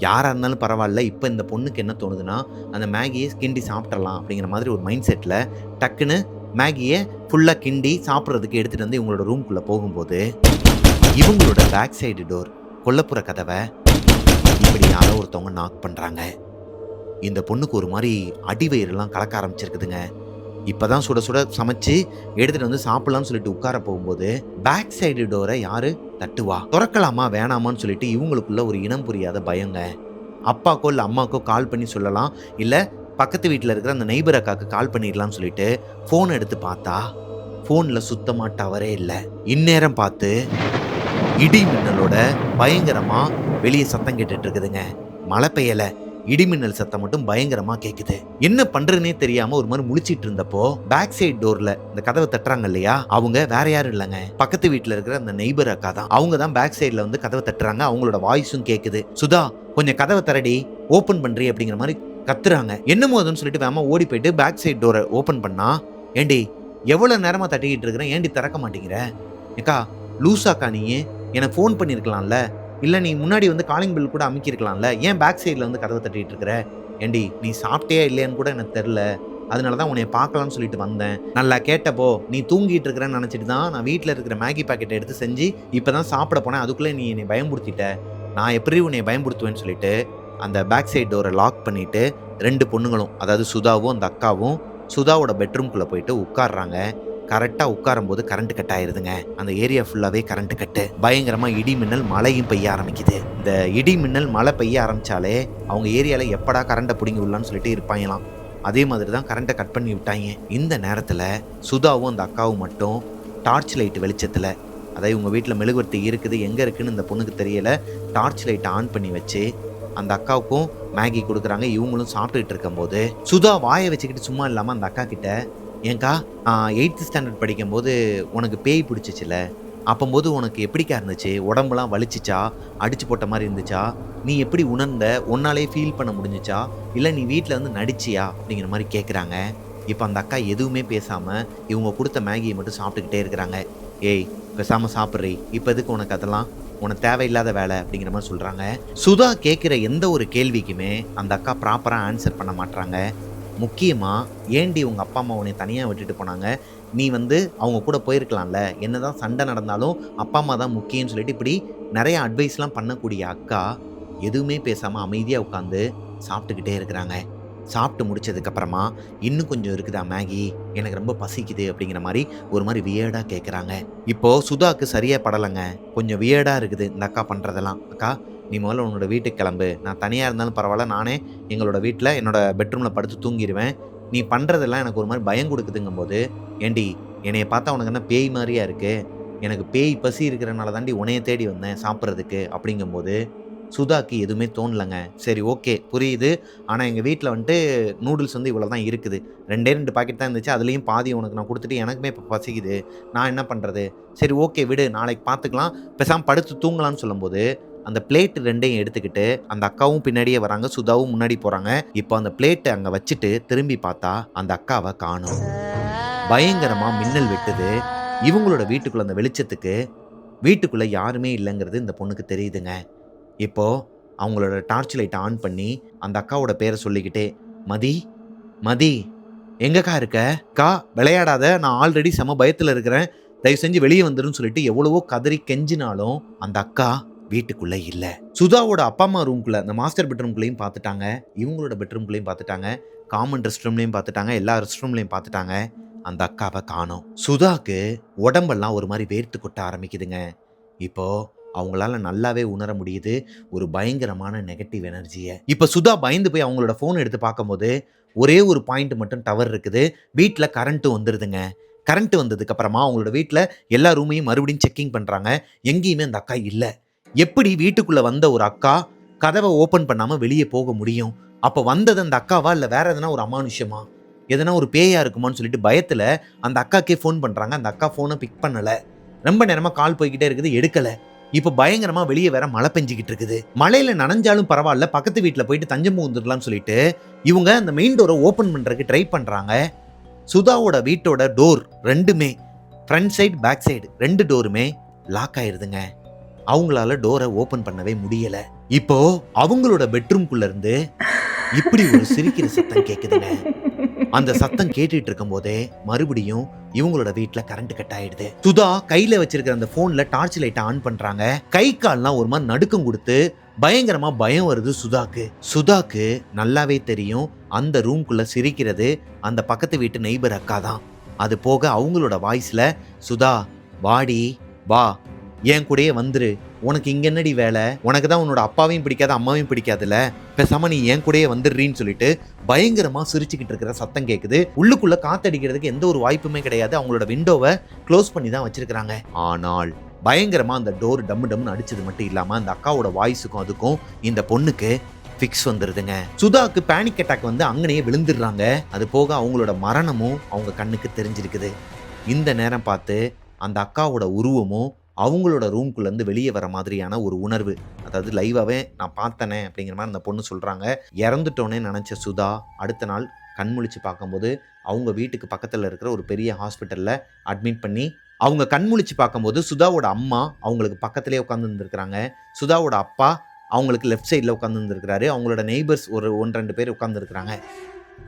யாராக இருந்தாலும் பரவாயில்ல, இப்போ இந்த பொண்ணுக்கு என்ன தோணுதுன்னா அந்த மேகியை கிண்டி சாப்பிட்றலாம் அப்படிங்கிற மாதிரி ஒரு மைண்ட் செட்டில் டக்குன்னு மேகியை ஃபுல்லாக கிண்டி சாப்பிட்றதுக்கு எடுத்துகிட்டு வந்து இவங்களோட ரூம்குள்ளே போகும்போது இவங்களோட பேக் சைடு டோர் கொல்லைப்புற கதவை இப்படி யாரோ ஒருத்தவங்க நாக் பண்ணுறாங்க. இந்த பொண்ணுக்கு ஒரு மாதிரி அடிவயிறெல்லாம் கலக்க ஆரம்பிச்சிருக்குதுங்க. இப்போ தான் சுட சுட சமைச்சு எடுத்துகிட்டு வந்து சாப்பிட்லான்னு சொல்லிட்டு உட்கார போகும்போது பேக் சைடு டோரை யார் தட்டுவா? திறக்கலாமா வேணாமான்னு சொல்லிட்டு இவங்களுக்குள்ள ஒரு இனம் புரியாத பயங்க. அப்பாக்கோ இல்லை அம்மாக்கோ கால் பண்ணி சொல்லலாம், இல்லை பக்கத்து வீட்டில் இருக்கிற அந்த நெய்பர் அக்காவுக்கு கால் பண்ணிடலாம்னு சொல்லிட்டு ஃபோன் எடுத்து பார்த்தா ஃபோனில் சுத்தமாக டவரே இல்லை. இந்நேரம் பார்த்து இடி மின்னலோட பயங்கரமாக வெளியே சத்தம் கேட்டுட்டு இருக்குதுங்க. மழை பெய்யலை, இடிமின்னல் சத்தம் மட்டும் பயங்கரமா கேக்குது. என்ன பண்றதுனே தெரியாம ஒரு மாதிரி முழிச்சிட்டு இருந்தப்போ பேக் சைடு டோர்ல இந்த கதவை தட்டுறாங்க இல்லையா, அவங்க வேற யாரும் இல்லைங்க, பக்கத்து வீட்டுல இருக்கிற அந்த நெய்பர் அக்கா தான். அவங்க தான் பேக் சைடுல வந்து கதவை தட்டுறாங்க. அவங்களோட வாய்ஸும் கேக்குது. சுதா கொஞ்சம் கதவை தரடி, ஓபன் பண்றி அப்படிங்கிற மாதிரி கத்துறாங்க. என்னமோ அதுன்னு சொல்லிட்டு வேமா ஓடி போயிட்டு பேக் சைடு டோரை ஓபன் பண்ணா, ஏண்டி எவ்வளவு நேரமா தட்டிக்கிட்டு இருக்கிறேன், ஏண்டி திறக்க மாட்டேங்கிற? ஏக்கா லூசாக்கா, நீ எனக்கு ஃபோன் பண்ணிருக்கலாம்ல, இல்லை நீ முன்னாடி வந்து காலிங் பில் கூட அமைக்கிருக்கலாம்ல, ஏன் பேக் சைடில் வந்து கதவை தட்டிகிட்டு இருக்கிற? ஏண்டி நீ சாப்பிட்டியா இல்லையான்னு கூட எனக்கு தெரில, அதனால தான் உன்னை பார்க்கலான்னு சொல்லிட்டு வந்தேன். நல்லா கேட்டப்போ நீ தூங்கிட்டு இருக்கிறேன்னு நினச்சிட்டு தான் நான் வீட்டில் இருக்கிற மேகி பாக்கெட்டை எடுத்து செஞ்சு இப்போ தான் சாப்பிட போனேன். அதுக்குள்ளே நீ என்னை பயம்படுத்திட்ட, நான் எப்படி உன்னை பயம்படுத்துவேன்னு சொல்லிட்டு அந்த பேக் சைடு டோரை லாக் பண்ணிவிட்டு 2 பொண்ணுங்களும், அதாவது சுதாவும் அந்த அக்காவும் சுதாவோட பெட்ரூம்குள்ளே போயிட்டு உட்காடுறாங்க. கரெக்டாக உட்காரும் போது கரண்ட் கட் ஆயிருதுங்க. அந்த ஏரியா ஃபுல்லாகவே கரண்ட் கட்டு. பயங்கரமாக இடி மின்னல் மழையும் பெய்ய ஆரம்பிக்குது. இந்த இடி மின்னல் மழை பெய்ய ஆரம்பித்தாலே அவங்க ஏரியாவில் எப்படா கரண்ட்டை பிடிங்கி விடலான்னு சொல்லிட்டு இருப்பாங்களாம். அதே மாதிரி தான் கரண்ட்டை கட் பண்ணி விட்டாங்க. இந்த நேரத்தில் சுதாவும் அந்த அக்காவும் மட்டும் டார்ச் லைட் வெளிச்சத்தில், அதாவது உங்கள் வீட்டில் மெழுகுவர்த்தி இருக்குது, எங்கே இருக்குதுன்னு இந்த பொண்ணுக்கு தெரியலை, டார்ச் லைட்டை ஆன் பண்ணி வச்சு அந்த அக்காவுக்கும் மேகி கொடுக்குறாங்க. இவங்களும் சாப்பிட்டுட்டு இருக்கும்போது சுதா வாயை வச்சுக்கிட்டு சும்மா இல்லாமல் அந்த அக்கா கிட்ட, ஏங்கா 8th ஸ்டாண்டர்ட் படிக்கும்போது உனக்கு பேய் பிடிச்சிச்சுல, அப்பம்போது உனக்கு எப்படிக்கா இருந்துச்சு? உடம்புலாம் வலிச்சுச்சா? அடிச்சு போட்ட மாரி இருந்துச்சா? நீ எப்படி உணர்ந்த? உன்னாலயே ஃபீல் பண்ண முடிஞ்சுச்சா? இல்ல நீ வீட்ல வந்து நடிச்சியா? அப்படிங்கிற மாரி கேட்குறாங்க. இப்ப அந்த அக்கா எதுவுமே பேசாம, இவங்க குடுத்த மேகிய மட்டும் சாப்பிட்டுக்கிட்டே இருக்கிறாங்க. "ஏய் பேசாம சாப்பிட்றி. இப்ப எதுக்கு உனக்கு அதெல்லாம்? உனக்கு தேவையில்லாத வேலை" அப்படிங்கிற மாரி சொல்றாங்க. சுதா கேட்கிற எந்த ஒரு கேள்விக்குமே அந்த அக்கா ப்ராப்பரா ஆன்சர் பண்ண மாட்றாங்க. முக்கியமா, "ஏன்டி உங்க அப்பா, அம்மா உன்னைய தனியா விட்டுட்டு போனாங்க? நீ வந்து அவங்க கூட போயிருக்கலாம்ல. என்னதான் சண்டை நடந்தாலும் அப்பா, அம்மா தான் முக்கியம்னு" சொல்லிட்டு இப்படி நெறைய அட்வைஸ்லாம் பண்ணக்கூடிய அக்கா, எதுவுமே பேசாம அமைதியா உட்காந்து சாப்பிட்டுக்கிட்டே இருக்கிறாங்க. சாப்பிட்டு முடிச்சதுக்கப்புறமா, "இன்னும் கொஞ்சம் இருக்குதா மேகி? எனக்கு ரொம்ப பசிக்குது" அப்படிங்கிற மாரி ஒரு மாரி வியர்டா கேட்குறாங்க. இப்போ சுதாக்கு சரியா படலங்க. கொஞ்சம் வியர்டா இருக்குது இந்த அக்கா பண்றதெல்லாம். "அக்கா, நீ முதல்ல உன்னோட வீட்டுக்கு கிளம்பு. நான் தனியா இருந்தாலும் பரவால்ல. நானே எங்களோட வீட்ல என்னோட பெட்ரூம்ல படுத்து தூங்கிருவேன். நீ பண்றதெல்லாம் எனக்கு ஒரு மாரி பயம் குடுக்குதுங்கும்போது, ஏன்டி என்னைய பார்த்தா உனக்கு என்ன பேய் மாரியா இருக்கு? எனக்கு பேய் பசி இருக்கிறனால தாண்டி உன்னைய தேடி வந்தேன் சாப்பிடுறதுக்கு" அப்படிங்கும்போது, சுதாக்கு எதுவுமே தோணலங்க. சரி ஓகே புரியுது. ஆனா எங்க வீட்ல வந்துட்டு நூடுல்ஸ் வந்து இவ்வளோ தான் இருக்குது. 2டே 2 பாக்கெட் தான் இருந்துச்சு. அதுலயும் பாதி உனக்கு நான் குடுத்துட்டு எனக்குமே இப்ப பசிக்குது. நான் என்ன பண்றது? சரி ஓகே விடு. நாளைக்கு பார்த்துக்கலாம். பேசாம படுத்து தூங்கலாம்னு சொல்லும்போது, அந்த பிளேட் 2யும் எடுத்துக்கிட்டு அந்த அக்காவும் பின்னாடியே வராங்க. சுதாவும் முன்னாடி போறாங்க. இப்போ அந்த பிளேட்ட அங்க வச்சுட்டு திரும்பி பார்த்தா, அந்த அக்காவ காணோம். பயங்கரமா மின்னல் வெட்டுது. இவங்களோட வீட்டுக்குள்ள அந்த வெளிச்சத்துக்கு, வீட்டுக்குள்ள யாருமே இல்லங்கிறது இந்த பொண்ணுக்கு தெரியுதுங்க. இப்போ அவங்களோட டார்ச் லைட்ட ஆன் பண்ணி, அந்த அக்காவோட பேர சொல்லிக்கிட்டே, "மதி, மதி எங்கக்கா இருக்க? அக்கா விளையாடாத. நான் ஆல்ரெடி செம பயத்துல இருக்கிறேன். தயவு செஞ்சு வெளிய வந்துருன்னு" சொல்லிட்டு எவ்வளவோ கதறி கெஞ்சினாலும், அந்த அக்கா வீட்டுக்குள்ள இல்ல. சுதாவோட அப்பா, அம்மா ரூம்குள்ள அந்த மாஸ்டர் பெட்ரூம்குள்ளயும் பார்த்துட்டாங்க. இவங்களோட பெட்ரூம்குள்ளயும் பார்த்துட்டாங்க. காமன் ரெஸ்ட் ரூம்லயும் பார்த்துட்டாங்க. எல்லா ரெஸ்ட் ரூம்லயும் பார்த்துட்டாங்க. அந்த அக்காவ காணோம். சுதாக்கு உடம்பெல்லாம் ஒரு மாரி வேர்த்து கொட்ட ஆரம்பிக்குதுங்க. இப்போ அவங்களால நல்லாவே உணர முடியுது ஒரு பயங்கரமான நெகட்டிவ் எனர்ஜிய. இப்ப சுதா பயந்து போய் அவங்களோட ஃபோன் எடுத்து பார்க்கும்போது, ஒரே ஒரு பாயிண்ட் மட்டும் டவர் இருக்குது. வீட்ல கரண்ட்டும் வந்துருதுங்க. கரண்ட் வந்ததுக்கு அப்புறமா அவங்களோட வீட்ல எல்லா ரூமையும் மறுபடியும் செக்கிங் பண்றாங்க. எங்கேயுமே அந்த அக்கா இல்ல. எப்படி வீட்டுக்குள்ள வந்த ஒரு அக்கா கதவ ஓப்பன் பண்ணாம வெளிய போக முடியும்? அப்ப வந்தது அந்த அக்காவா? இல்ல வேற எதனா ஒரு அமானுஷ்யமா? எதனா ஒரு பேயா இருக்குமான்னு சொல்லிட்டு பயத்துல அந்த அக்காக்கே ஃபோன் பண்றாங்க. அந்த அக்கா ஃபோன பிக் பண்ணல. ரொம்ப நேரமா கால் போய்க்கிட்டே இருக்குது. எடுக்கல. இப்ப பயங்கரமா வெளிய வேற மழை பெஞ்சுகிட்டு இருக்குது. மழையில நனைஞ்சாலும் பரவால்ல. பக்கத்து வீட்ல போயிட்டு தஞ்சம் புகுந்துரலாம்னு சொல்லிட்டு, இவங்க அந்த மெயின் டோர ஓப்பன் பண்றதுக்கு ட்ரை பண்றாங்க. சுதாவோட வீட்டோட டோர் 2மே ஃப்ரண்ட் சைடு, பேக் சைடு 2 டோருமே லாக் ஆயிருதுங்க. அவங்களால டோர ஓப்பன் பண்ணவே முடியல. இப்போ அவங்களோட பெட்ரூம்குள்ள இருந்து இப்படி ஒரு சிரிக்கிற சத்தம் கேக்குதுங்க. அந்த சத்தம் கேட்டுட்டு இருக்கும்போதே மறுபடியும் இவங்களோட வீட்ல கரண்ட் கட் ஆயிடுது. சுதா கையில வச்சிருக்கிற அந்த போன்ல டார்ச் லைட்ட ஆன் பண்றாங்க. கை கால்லாம் ஒரு மாதிரி நடுக்கம் கொடுத்து பயங்கரமா பயம் வருது சுதாக்கு. சுதாக்கு நல்லாவே தெரியும் அந்த ரூம்குள்ள சிரிக்கிறது அந்த பக்கத்து வீட்டு நெய்பர் அக்கா தான். அது போக அவங்களோட வாய்ஸ்ல, "சுதா வாடி, வா, என் கூடயே வந்துரு. உனக்கு இங்க என்னடி வேலை? உனக்கு தான் உன்னோட அப்பாவையும் பிடிக்காது அம்மாவையும் பிடிக்காதுல்ல. பேசாம நீ என் கூடயே வந்துடுறீன்னு" சொல்லிட்டு பயங்கரமா சிரிச்சுக்கிட்டு இருக்கிற சத்தம் கேக்குது. உள்ளுக்குள்ள காத்தடிக்கிறதுக்கு எந்த ஒரு வாய்ப்புமே கிடையாது. அவங்களோட விண்டோவை க்ளோஸ் பண்ணி தான் வச்சிருக்காங்க. ஆனால் பயங்கரமா அந்த டோர் டம்மு டம்னு அடிச்சது மட்டும் இல்லாம அந்த அக்காவோட வாய்ஸுக்கும் அதுக்கும் இந்த பொண்ணுக்கு ஃபிக்ஸ் வந்துருதுங்க. சுதாக்கு பேனிக் அட்டாக் வந்து அங்கனையே விழுந்துடுறாங்க. அது போக அவங்களோட மரணமும் அவங்க கண்ணுக்கு தெரிஞ்சிருக்குது. இந்த நேரம் பார்த்து அந்த அக்காவோட உருவமும் அவங்களோட ரூம்குள்ள இருந்து வெளியே வர மாதிரியான ஒரு உணர்வு, அதாவது லைவாவே நான் பார்த்தனே அப்படிங்கிற மாதிரி அந்த பொண்ணு சொல்றாங்க. இறந்துட்டோன்னே நினைச்ச சுதா அடுத்த நாள் கண்முழிச்சு பார்க்கும்போது அவங்க வீட்டுக்கு பக்கத்தில் இருக்கிற ஒரு பெரிய ஹாஸ்பிட்டல்ல அட்மிட் பண்ணி, அவங்க கண்முழிச்சு பார்க்கும்போது சுதாவோட அம்மா அவங்களுக்கு பக்கத்திலே உட்காந்து இருந்திருக்கிறாங்க. சுதாவோட அப்பா அவங்களுக்கு லெஃப்ட் சைடில் உட்காந்து இருந்திருக்கிறாரு. அவங்களோட நெய்பர்ஸ் ஒரு 1-2 பேர் உட்கார்ந்து இருக்கிறாங்க.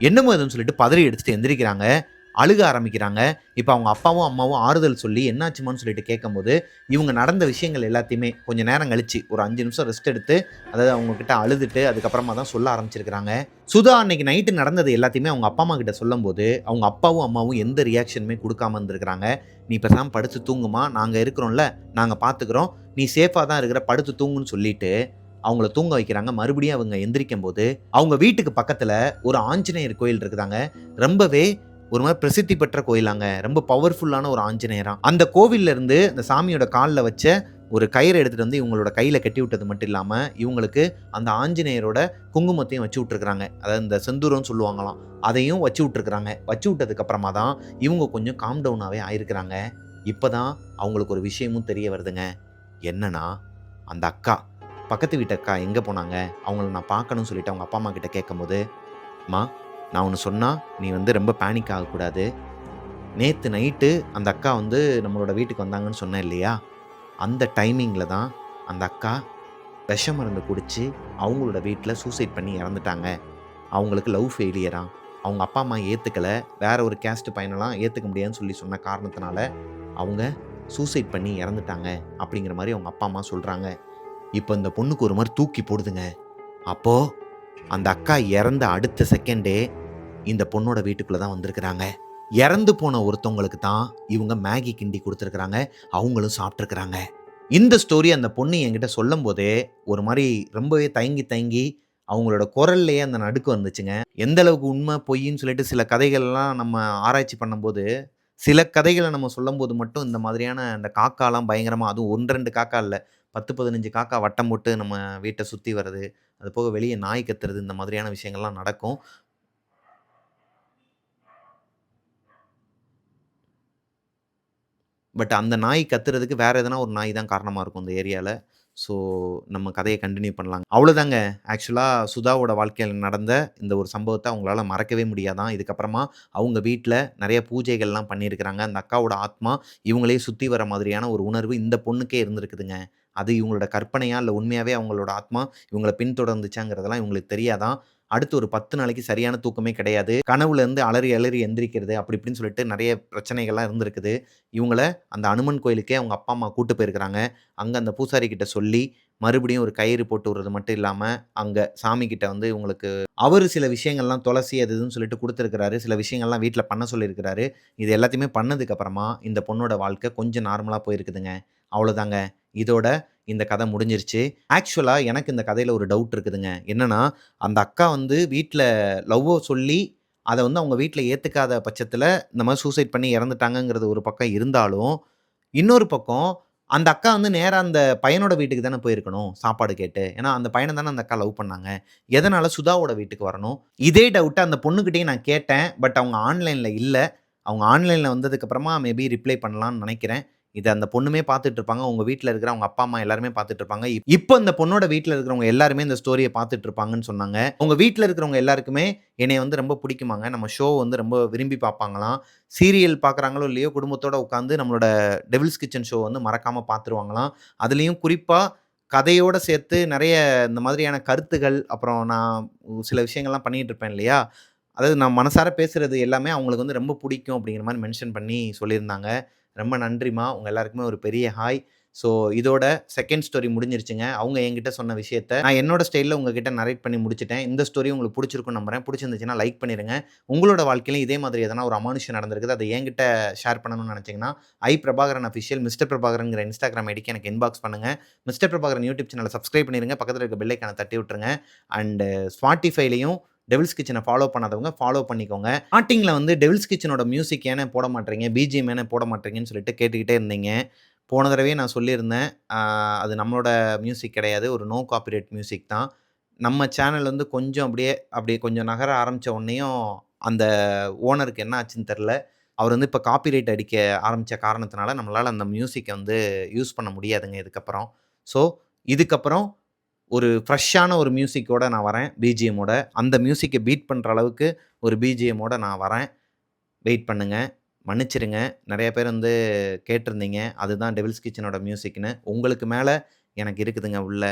என்னமோ எதுன்னு சொல்லிட்டு பதறி எடுத்துட்டு எந்திரிக்கிறாங்க. அழுக ஆரம்பிக்கிறாங்க. இப்போ அவங்க அப்பாவும் அம்மாவும் ஆறுதல் சொல்லி என்னாச்சுமான்னு சொல்லிட்டு கேட்கும்போது, இவங்க நடந்த விஷயங்கள் எல்லாத்தையுமே கொஞ்சம் நேரம் கழிச்சு ஒரு 5 நிமிஷம் ரெஸ்ட் எடுத்து, அதாவது அவங்க கிட்ட அழுதுட்டு அதுக்கப்புறமா தான் சொல்ல ஆரம்பிச்சிருக்கிறாங்க. சுதா அன்னைக்கு நைட்டு நடந்தது எல்லாத்தையுமே அவங்க அப்பா அம்மா கிட்ட சொல்லும்போது, அவங்க அப்பாவும் அம்மாவும் எந்த ரியாக்ஷனுமே கொடுக்காம இருந்திருக்கிறாங்க. "நீ பேசாம படுத்து தூங்குமா, நாங்க இருக்கிறோம்ல, நாங்க பார்த்துக்கிறோம், நீ சேஃபாக தான் இருக்கிற, படுத்து தூங்குன்னு" சொல்லிட்டு அவங்கள தூங்க வைக்கிறாங்க. மறுபடியும் அவங்க எந்திரிக்கும் போது அவங்க வீட்டுக்கு பக்கத்துல ஒரு ஆஞ்சநேயர் கோயில் இருக்குதாங்க. ரொம்பவே ஒரு மாதிரி பிரசித்தி பெற்ற கோயிலாங்க. ரொம்ப பவர்ஃபுல்லான ஒரு ஆஞ்சநேயரா. அந்த கோவில்ல இருந்து அந்த சாமியோட காலில் வச்ச ஒரு கயிறு எடுத்துகிட்டு வந்து இவங்களோட கையில் கட்டி விட்டது மட்டும் இல்லாமல் இவங்களுக்கு அந்த ஆஞ்சநேயரோட குங்குமத்தையும் வச்சு விட்ருக்குறாங்க. அதாவது இந்த செந்தூரம்னு சொல்லுவாங்களாம், அதையும் வச்சு விட்ருக்குறாங்க. வச்சு விட்டதுக்கப்புறமா தான் இவங்க கொஞ்சம் காம் டவுனாகவே ஆயிருக்கிறாங்க. இப்போ தான் அவங்களுக்கு ஒரு விஷயமும் தெரிய வருதுங்க. என்னன்னா, அந்த அக்கா, பக்கத்து வீட்டு அக்கா எங்கே போனாங்க, அவங்கள நான் பார்க்கணும்னு சொல்லிட்டு அவங்க அப்பா அம்மா கிட்ட கேட்கும்போது, அம்மா நான் ஒன்று சொன்னால் நீ வந்து ரொம்ப பேனிக் ஆகக்கூடாது. நேற்று நைட்டு அந்த அக்கா வந்து நம்மளோட வீட்டுக்கு வந்தாங்கன்னு சொன்னேன் இல்லையா, அந்த டைமிங்கில் தான் அந்த அக்கா விஷ மருந்து குடித்து அவங்களோட வீட்டில் சூசைட் பண்ணி இறந்துட்டாங்க. அவங்களுக்கு லவ் ஃபெயிலியராம். அவங்க அப்பா அம்மா ஏற்றுக்கலை, வேற ஒரு கேஸ்ட் பையனெல்லாம் ஏற்றுக்க முடியாதுன்னு சொல்லி சொன்ன காரணத்தினால அவங்க சூசைட் பண்ணி இறந்துட்டாங்க அப்படிங்கிற மாதிரி அவங்க அப்பா அம்மா சொல்கிறாங்க. இப்போ இந்த பொண்ணுக்கு ஒரு மாதிரி தூக்கி போடுதுங்க. அப்போது அந்த அக்கா இறந்த அடுத்த செகண்டே இந்த பொண்ணோட வீட்டுக்குள்ளே தான் வந்திருக்கிறாங்க. இறந்து போன ஒருத்தவங்களுக்கு தான் இவங்க மேகி கிண்டி கொடுத்துருக்குறாங்க, அவங்களும் சாப்பிட்ருக்குறாங்க. இந்த ஸ்டோரி அந்த பொண்ணு என்கிட்ட சொல்லும் போதே ஒரு மாதிரி ரொம்பவே தயங்கி தயங்கி அவங்களோட குரல்லையே அந்த நடுக்கு வந்துச்சுங்க. எந்த அளவுக்கு உண்மை பொய்ன்னு சொல்லிட்டு சில கதைகள்லாம் நம்ம ஆராய்ச்சி பண்ணும்போது, சில கதைகளை நம்ம சொல்லும்போது மட்டும் இந்த மாதிரியான அந்த காக்காலாம் பயங்கரமாக, அதுவும் 1, 2 காக்கா இல்லை, 10, 15 காக்கா வட்டம் போட்டு நம்ம வீட்டை சுற்றி வர்றது, அது போக வெளியே நாய் கத்துறது, இந்த மாதிரியான விஷயங்கள்லாம் நடக்கும். பட் அந்த நாய் கத்துறதுக்கு வேற எதனா ஒரு நாய் தான் காரணமா இருக்கும் இந்த ஏரியால. ஸோ நம்ம கதைய கன்டின்யூ பண்ணலாங்க. அவ்வளோதாங்க. ஆக்சுவலா சுதாவோட வாழ்க்கையில நடந்த இந்த ஒரு சம்பவத்த அவங்களால மறக்கவே முடியாதாம். இதுக்கப்புறமா அவங்க வீட்ல நெறைய பூஜைகள்லாம் பண்ணியிருக்கிறாங்க. அந்த அக்காவோட ஆத்மா இவங்களே சுத்தி வர மாதிரியான ஒரு உணர்வு இந்த பொண்ணுக்கே இருந்திருக்குதுங்க. அது இவங்களோட கற்பனையா? இல்ல உண்மையாவே அவங்களோட ஆத்மா இவங்கள பின்தொடர்ந்துச்சாங்கிறதெல்லாம் இவங்களுக்கு தெரியாதாம். அடுத்து ஒரு 10 நாளைக்கு சரியான தூக்கமே கிடையாது. கனவுலேருந்து அலறி அலறி எந்திரிக்கிறது, அப்படி இப்படின்னு சொல்லிட்டு நெறைய பிரச்சனைகள்லாம் இருந்திருக்குது. இவங்கள அந்த அனுமன் கோயிலுக்கே அவங்க அப்பா, அம்மா கூட்டு போயிருக்கிறாங்க. அங்க அந்த பூசாரி கிட்ட சொல்லி, மறுபடியும் ஒரு கயிறு போட்டு விடுறது மட்டும் இல்லாம, அங்க சாமி கிட்ட வந்து இவங்களுக்கு அவரு சில விஷயங்கள்லாம் துளசி அது இதுன்னு சொல்லிட்டு குடுத்துருக்கிறாரு. சில விஷயங்கள்லாம் வீட்ல பண்ண சொல்லியிருக்கிறாரு. இது எல்லாத்தையுமே பண்ணதுக்கு அப்புறமா, இந்த பொண்ணோட வாழ்க்கை கொஞ்சம் நார்மலா போயிருக்குதுங்க. அவ்வளோதாங்க. இதோட இந்த கதை முடிஞ்சிருச்சு. ஆக்சுவலா எனக்கு இந்த கதையில ஒரு டவுட் இருக்குதுங்க. என்னன்னா, அந்த அக்கா வந்து வீட்ல லவ்வ சொல்லி, அத வந்து அவங்க வீட்ல ஏத்துக்காத பட்சத்தில, இந்த மாரி சூசைட் பண்ணி இறந்துட்டாங்கங்கிறது ஒரு பக்கம் இருந்தாலும், இன்னொரு பக்கம் அந்த அக்கா வந்து நேரா அந்த பையனோட வீட்டுக்கு தானே போயிருக்கணும், சாப்பாடு கேட்டு. ஏன்னா, அந்த பையன தானே அந்த அக்கா லவ் பண்ணாங்க. எதனால சுதாவோட வீட்டுக்கு வரணும்? இதே டவுட்ட அந்த பொண்ணுகிட்டயும் நான் கேட்டேன். பட் அவங்க ஆன்லைன்ல இல்ல. அவங்க ஆன்லைன்ல வந்ததுக்கு அப்புறமா மேபி ரிப்ளை பண்ணலாம்னு நெனைக்கிறேன். இத அந்த பொண்ணுமே பார்த்துட்டு இருப்பாங்க. உங்க வீட்ல இருக்கிற அவங்க அப்பா, அம்மா எல்லாருமே பார்த்துட்டு இருப்பாங்க. இப்ப இந்த பொண்ணோட வீட்ல இருக்கிறவங்க எல்லாருமே இந்த ஸ்டோரிய பார்த்துட்டு இருப்பாங்கன்னு சொன்னாங்க. உங்க வீட்ல இருக்கிறவங்க எல்லாருக்குமே என்னைய வந்து ரொம்ப பிடிக்குமாங்க. நம்ம ஷோ வந்து ரொம்ப விரும்பி பார்ப்பாங்களாம். சீரியல் பார்க்குறாங்களோ இல்லையோ, குடும்பத்தோட உட்காந்து நம்மளோட டெவில்ஸ் கிச்சன் ஷோ வந்து மறக்காம பார்த்துருவாங்களாம். அதுலயும் குறிப்பா கதையோட சேர்த்து நெறைய இந்த மாதிரியான கருத்துகள், அப்புறம் நான் சில விஷயங்கள்லாம் பண்ணிட்டு இருப்பேன் இல்லையா? அதாவது நான் மனசார பேசுறது எல்லாமே அவங்களுக்கு வந்து ரொம்ப பிடிக்கும் அப்படிங்கிற மாரி மென்ஷன் பண்ணி சொல்லியிருந்தாங்க. ரொம்ப நன்றிம்மா. உங்க எல்லாருக்குமே ஒரு பெரிய ஹாய். ஸோ இதோட செகண்ட் ஸ்டோரி முடிஞ்சிருச்சுங்க. அவங்க என்கிட்ட சொன்ன விஷயத்த நான் என்னோட ஸ்டைல்ல உங்ககிட்ட நரேட் பண்ணி முடிச்சுட்டேன். இந்த ஸ்டோரி உங்களுக்கு புடிச்சிருக்கும்னு நம்புறேன். புடிச்சிருந்துச்சுன்னா லைக் பண்ணிருங்க. உங்களோட வாழ்க்கையிலும் இதே மாதிரி எதனா ஒரு அமானுஷ்யம் நடந்திருக்குது. அத என்கிட்ட ஷேர் பண்ணணும்னு நெனச்சீங்கன்னா, பிரபாகரன் அஃபிஷியல் மிஸ்டர் பிரபாகரன்ங்கிற இன்ஸ்டாகிராம் ஐடிக்கு எனக்கு இன்பாக்ஸ் பண்ணுங்க. மிஸ்டர் பிரபாகரன் யூடியூப் சேனல சப்ஸ்கிரைப் பண்ணிருங்க. பக்கத்துல இருக்க பெல் ஐகான தட்டி விட்டுருங்க. அண்ட் Spotifyலயும் டெவில்ஸ் கிச்சன ஃபாலோ பண்ணாதவங்க ஃபாலோ பண்ணிக்கோங்க. ஸ்டார்ட்டிங்ல வந்து டெவில்ஸ் கிச்சனோட மியூசிக் ஏன் போட மாட்றீங்க? பிஜிஎம் ஏன் போட மாட்றீங்கன்னு சொல்லிட்டு கேட்டுக்கிட்டே இருந்தீங்க. போன தடவையே நான் சொல்லியிருந்தேன். அது நம்மளோட மியூசிக் கிடையாது. ஒரு நோ காப்பிரைட் மியூசிக் தான். நம்ம சேனல் வந்து கொஞ்சம் அப்படியே கொஞ்சம் நகர ஆரம்பிச்ச உடனேயும் அந்த ஓனருக்கு என்ன ஆச்சுன்னு தெரியல. அவர் வந்து இப்ப காப்பிரைட் அடிக்க ஆரம்பிச்ச காரணத்தினால, நம்மளால அந்த மியூசிக்க வந்து யூஸ் பண்ண முடியாதுங்க இதுக்கப்புறம். ஸோ, இதுக்கப்புறம் ஒரு ஃப்ரெஷ்ஷான ஒரு மியூசிக்கோட நான் வரேன். பிஜிஎம்மோட. அந்த மியூசிக்க பீட் பண்ற அளவுக்கு ஒரு பிஜிஎம்மோட நான் வரேன். வெயிட் பண்ணுங்க. மன்னிச்சிடுங்க. நெறைய பேர் வந்து கேட்டிருந்தீங்க. அதுதான் டெவில்ஸ் கிச்சனோட மியூசிக்ன்னு. உங்களுக்கு மேல எனக்கு இருக்குதுங்க உள்ள.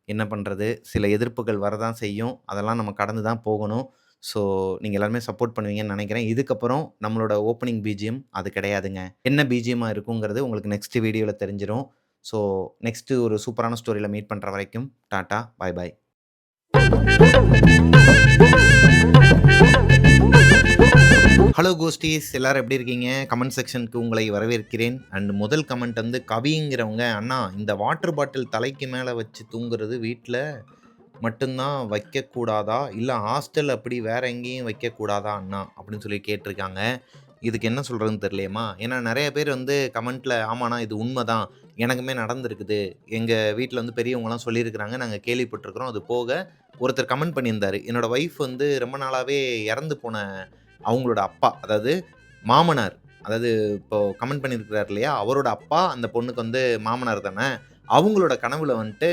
என்ன பண்றது? சில எதிர்ப்புகள் வரதான் செய்யும். அதெல்லாம் நம்ம கடந்து தான் போகணும். ஸோ, நீங்க எல்லாருமே சப்போர்ட் பண்ணுவீங்கன்னு நெனைக்கிறேன். இதுக்கப்புறம் நம்மளோட ஓப்பனிங் பிஜிஎம் அது கிடையாதுங்க. என்ன பிஜிஎம்மா இருக்குங்கிறது உங்களுக்கு நெக்ஸ்ட் வீடியோல தெரிஞ்சிரும். ஸோ, நெக்ஸ்ட் ஒரு சூப்பரான ஸ்டோரியில மீட் பண்ற வரைக்கும் டாட்டா, பாய் பாய். ஹலோ கோஸ்டீஸ், எல்லாரும் எப்படி இருக்கீங்க? கமெண்ட் செக்ஷனுக்கு உங்களை வரவேற்கிறேன். அண்ட் முதல் கமெண்ட் வந்து கவிங்கிறவங்க, "அண்ணா இந்த வாட்டர் பாட்டில் தலைக்கு மேல வச்சு தூங்குறது வீட்ல மட்டும் தான் வைக்கக்கூடாதா? இல்ல ஹாஸ்டல் அப்படி வேற எங்கேயும் வைக்கக்கூடாதா அண்ணா?" அப்படின்னு சொல்லி கேட்டிருக்காங்க. இதுக்கு என்ன சொல்கிறதுன்னு தெரியலையேம்மா. ஏன்னா நிறைய பேர் வந்து கமெண்ட்டில் ஆமாண்ணா இது உண்மைதான், எனக்குமே நடந்திருக்குது, எங்கள் வீட்டில் வந்து பெரியவங்கலாம் சொல்லியிருக்கிறாங்க, நாங்கள் கேள்விப்பட்டிருக்கிறோம். அது போக ஒருத்தர் கமெண்ட் பண்ணியிருந்தார், என்னோடய ஒய்ஃப் வந்து ரொம்ப நாளாகவே இறந்து போன அவங்களோட அப்பா, அதாவது மாமனார், அதாவது இப்போ கமெண்ட் பண்ணியிருக்கிறார் இல்லையா, அவரோட அப்பா அந்த பொண்ணுக்கு வந்து மாமனார் தானே, அவங்களோட கனவுல வந்துட்டு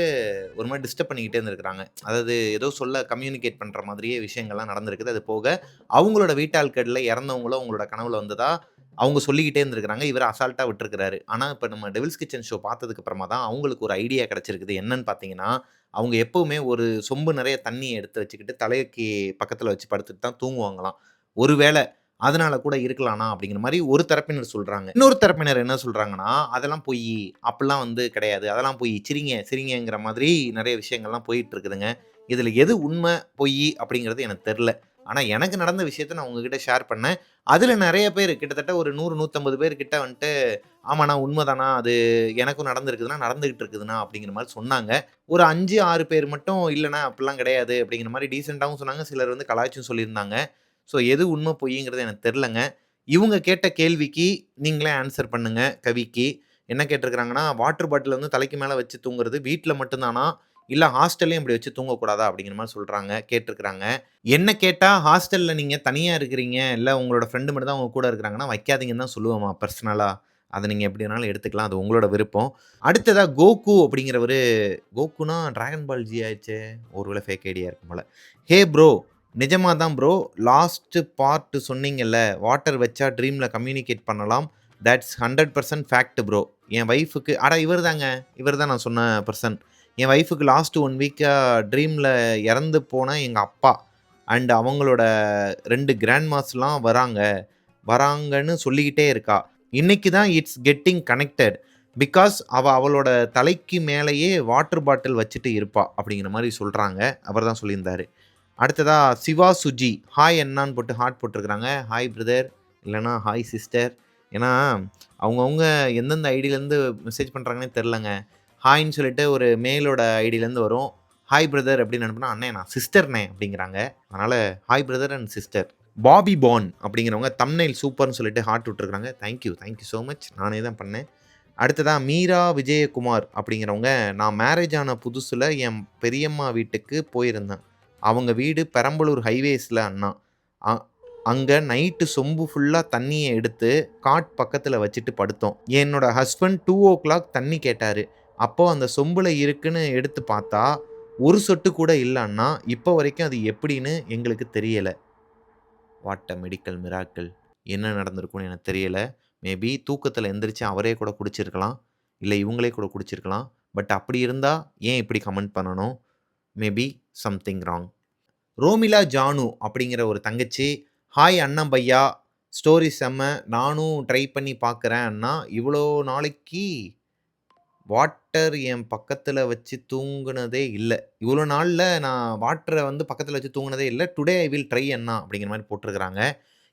ஒரு மாதிரி டிஸ்டர்ப் பண்ணிக்கிட்டே இருந்திருக்கிறாங்க. அதாவது ஏதோ சொல்ல கம்யூனிகேட் பண்ணுற மாதிரியே விஷயங்கள்லாம் நடந்திருக்குது. அது போக அவங்களோட வீட்டாட்களில் இறந்தவங்களும் அவங்களோட கனவுல வந்ததா அவங்க சொல்லிக்கிட்டே இருந்திருக்கிறாங்க. இவர் அசால்ட்டாக விட்டுருக்கிறாரு. ஆனால் இப்போ நம்ம டெவில்ஸ் கிச்சன் ஷோ பார்த்ததுக்கு அப்புறமா தான் அவங்களுக்கு ஒரு ஐடியா கிடைச்சிருக்குது. என்னன்னு பார்த்தீங்கன்னா, அவங்க எப்பவுமே ஒரு சொம்பு நிறைய தண்ணியை எடுத்து வச்சுக்கிட்டு தலைக்கு பக்கத்தில் வச்சு படுத்துட்டு தான் தூங்குவாங்களாம். ஒருவேளை அதனால கூட இருக்கலாம்னா அப்படிங்கிற மாதிரி ஒரு தரப்பினர் சொல்றாங்க. இன்னொரு தரப்பினர் என்ன சொல்றாங்கன்னா, அதெல்லாம் பொய்யி, அப்படிலாம் வந்து கிடையாது, அதெல்லாம் பொய், சிரிங்க சிரிங்கங்கிற மாதிரி நிறைய விஷயங்கள்லாம் போயிட்டு இருக்குதுங்க. இதுல எது உண்மை பொய் அப்படிங்கிறது எனக்கு தெரியல. ஆனா எனக்கு நடந்த விஷயத்த நான் உங்ககிட்ட ஷேர் பண்ணேன். அதுல நிறைய பேர் கிட்டத்தட்ட ஒரு 100, 150 பேர் கிட்ட வந்துட்டு ஆமாண்ணா உண்மைதானா, அது எனக்கும் நடந்திருக்குதுண்ணா, நடந்துகிட்டு இருக்குதுண்ணா அப்படிங்கிற மாதிரி சொன்னாங்க. ஒரு 5, 6 பேர் மட்டும் இல்லைண்ணா அப்படிலாம் கிடையாது அப்படிங்கிற மாதிரி டீசெண்டாகவும் சொன்னாங்க. சிலர் வந்து கலாய்ச்சும் சொல்லியிருந்தாங்க. ஸோ எது உண்மை பொய்ங்கிறது எனக்கு தெரிலங்க. இவங்க கேட்ட கேள்விக்கு நீங்களே ஆன்சர் பண்ணுங்க. கவிக்கு என்ன கேட்டிருக்கிறாங்கன்னா, வாட்டர் பாட்டில் வந்து தலைக்கு மேலே வச்சு தூங்குறது வீட்டில் மட்டும்தானா, இல்லை ஹாஸ்டல்லையும் இப்படி வச்சு தூங்கக்கூடாதா அப்படிங்கிற மாதிரி சொல்கிறாங்க, கேட்டிருக்கிறாங்க. என்ன கேட்டால் ஹாஸ்டலில் நீங்கள் தனியாக இருக்கிறீங்க, இல்லை உங்களோட ஃப்ரெண்டு மட்டும் தான் உங்க கூட இருக்கிறாங்கன்னா வைக்காதீங்கன்னு தான் சொல்லுவேம்மா பர்சனலாக. அதை நீங்கள் எப்படி வேணாலும் எடுத்துக்கலாம், அது உங்களோட விருப்பம். அடுத்ததா கோகு அப்படிங்கிறவர், கோகுனா டிராகன் பால் ஜி ஆயிடுச்சே, ஒருவேளை ஃபேக் ஐடியா இருக்கும் போல. ஹே ப்ரோ, நிஜமா தான் ப்ரோ, லாஸ்ட் பார்ட் சொன்னீங்கல்ல, வாட்டர் வச்சா ட்ரீமில் கம்யூனிகேட் பண்ணலாம், தட்ஸ் 100% ஃபேக்ட் ப்ரோ. என் ஒய்ஃபுக்கு இவர் தாங்க, இவர் தான் நான் சொன்ன பர்சன். என் ஒய்ஃபுக்கு லாஸ்ட் 1 வீக்காக ட்ரீமில் இறந்து போன எங்கள் அப்பா அண்ட் அவங்களோட 2 கிராண்ட் மாஸ்லாம் வராங்கன்னு சொல்லிக்கிட்டே இருக்கா. இன்னைக்கு தான் இட்ஸ் கெட்டிங் கனெக்டட் பிகாஸ் அவளோட தலைக்கு மேலேயே வாட்டர் பாட்டில் வச்சுட்டு இருப்பா அப்படிங்கிற மாதிரி சொல்கிறாங்க. அவர் தான் சொல்லியிருந்தாரு. அடுத்ததா சிவா சுஜி, ஹாய் என்னான்னு போட்டு ஹார்ட் போட்டிருக்கிறாங்க. ஹாய் பிரதர், இல்லைனா ஹாய் சிஸ்டர். ஏன்னா அவங்கவுங்க எந்தெந்த ஐடியிலேருந்து மெசேஜ் பண்ணுறாங்கன்னே தெரிலங்க. ஹாய்ன்னு சொல்லிட்டு ஒரு மேலோட ஐடியிலேருந்து வரும், ஹாய் பிரதர் அப்படின்னு அனுப்புனா, அண்ணே நான் சிஸ்டர்ண்ணே அப்படிங்கிறாங்க. அதனால் hi brother and sister. Bobby Pan அப்படிங்கிறவங்க தம்ப்நெயில் சூப்பர்னு சொல்லிட்டு ஹார்ட் விட்டுருக்குறாங்க. தேங்க்யூ ஸோ மச், நானே தான் பண்ணேன். அடுத்ததாக மீரா விஜயகுமார் அப்படிங்கிறவங்க, நான் மேரேஜ் ஆன புதுசில் என் பெரியம்மா வீட்டுக்கு போயிருந்தேன். அவங்க வீடு பெரம்பலூர் ஹைவேஸில் அண்ணா. அங்கே நைட்டு சொம்பு ஃபுல்லாக தண்ணியை எடுத்து காட் பக்கத்தில் வச்சுட்டு படுத்தோம். என்னோட ஹஸ்பண்ட் 2 o'clock தண்ணி கேட்டார். அப்போது அந்த சொம்பில் இருக்குன்னு எடுத்து பார்த்தா ஒரு சொட்டு கூட இல்லை அண்ணா. இப்போ வரைக்கும் அது எப்படின்னு எங்களுக்கு தெரியலை. What a medical miracle. என்ன நடந்திருக்கும்னு எனக்கு தெரியலை. மேபி தூக்கத்தில் எந்திரிச்சு அவரே கூட குடிச்சிருக்கலாம், இல்லை இவங்களே கூட குடிச்சிருக்கலாம். பட் அப்படி இருந்தால் ஏன் இப்படி கமெண்ட் பண்ணணும்? Maybe something wrong. Romila Janu அப்படிங்கிற ஒரு தங்கச்சி, ஹாய் அண்ணன் பையா, ஸ்டோரி செம்ம, நானும் ட்ரை பண்ணி பார்க்குறேன் அண்ணா. இவ்வளோ நாளைக்கு வாட்டர் என் பக்கத்தில் வச்சு தூங்குனதே இல்லை. இவ்வளோ நாளில் நான் வாட்டரை வந்து பக்கத்தில் வச்சு தூங்குனதே இல்லை. டுடே ஐ வில் ட்ரை அண்ணா அப்படிங்கிற மாதிரி போட்டிருக்கிறாங்க.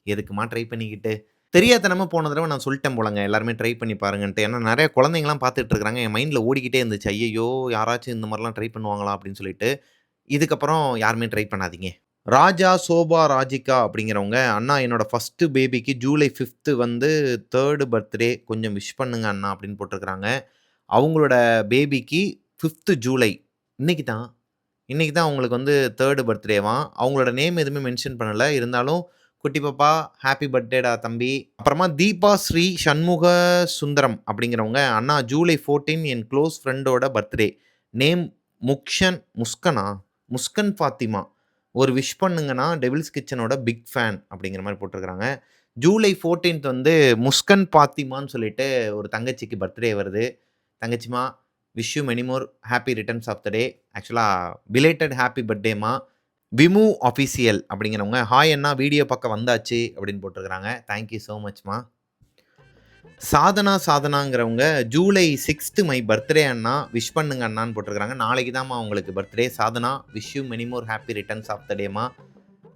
எதுக்குமா ட்ரை பண்ணிக்கிட்டு? தெரியாதனமா போன தடவை நான் சொல்லிட்டேன் போலங்க, எல்லாருமே ட்ரை பண்ணி பாருங்கன்ட்டு. ஏன்னா நிறைய குழந்தைங்கலாம் பார்த்துட்டு இருக்கிறாங்க. என் மைண்டில் ஓடிக்கிட்டே இருந்துச்சு, ஐயையோ யாராச்சும் இந்த மாதிரிலாம் ட்ரை பண்ணுவாங்களா அப்படின்னு சொல்லிட்டு. இதுக்கப்புறம் யாருமே ட்ரை பண்ணாதீங்க. ராஜா சோபா ராஜிகா அப்படிங்கிறவங்க, அண்ணா என்னோட ஃபஸ்ட்டு பேபிக்கு ஜூலை 5th வந்து 3rd பர்த்டே, கொஞ்சம் விஷ் பண்ணுங்க அண்ணா அப்படின்னு போட்டிருக்கிறாங்க. அவங்களோட பேபிக்கு 5th ஜூலை, இன்னைக்கு தான் அவங்களுக்கு வந்து 3rd பர்த்டேவாம். அவங்களோட நேம் எதுவுமே மென்ஷன் பண்ணலை. இருந்தாலும் குட்டி பாப்பா ஹாப்பி பர்த்டேடா தம்பி. அப்புறமா தீபா ஸ்ரீ சண்முக சுந்தரம் அப்படிங்கிறவங்க, அண்ணா ஜூலை 14 என் க்ளோஸ் ஃப்ரெண்டோட பர்த்டே, நேம் முஸ்கன் ஃபாத்திமா, ஒரு விஷ் பண்ணுங்கன்னா டெவில்ஸ் கிச்சனோட பிக் ஃபேன் அப்படிங்கிற மாதிரி போட்டிருக்கிறாங்க. ஜூலை 14th வந்து முஸ்கன் ஃபாத்திமான்னு சொல்லிட்டு ஒரு தங்கச்சிக்கு பர்த்டே வருது. தங்கச்சிமா, wish you many more happy returns of the day. ஆக்சுவலாக பிலேட்டட் ஹாப்பி பர்த்டேமா. விமு அஃபிஷியல் அப்படிங்கிறவங்க, ஹாய் அண்ணா வீடியோ பக்கம் வந்தாச்சு அப்படின்னு போட்டிருக்கிறாங்க. தேங்க்யூ ஸோ மச்மா. சாதனாங்கிறவங்க, ஜூலை 6th மை பர்த்டே அண்ணா, விஷ் பண்ணுங்க அண்ணான்னு போட்டிருக்கிறாங்க. நாளைக்கு தான்மா உங்களுக்கு birthday. Sadhana, wish you many more happy returns of the டேமா.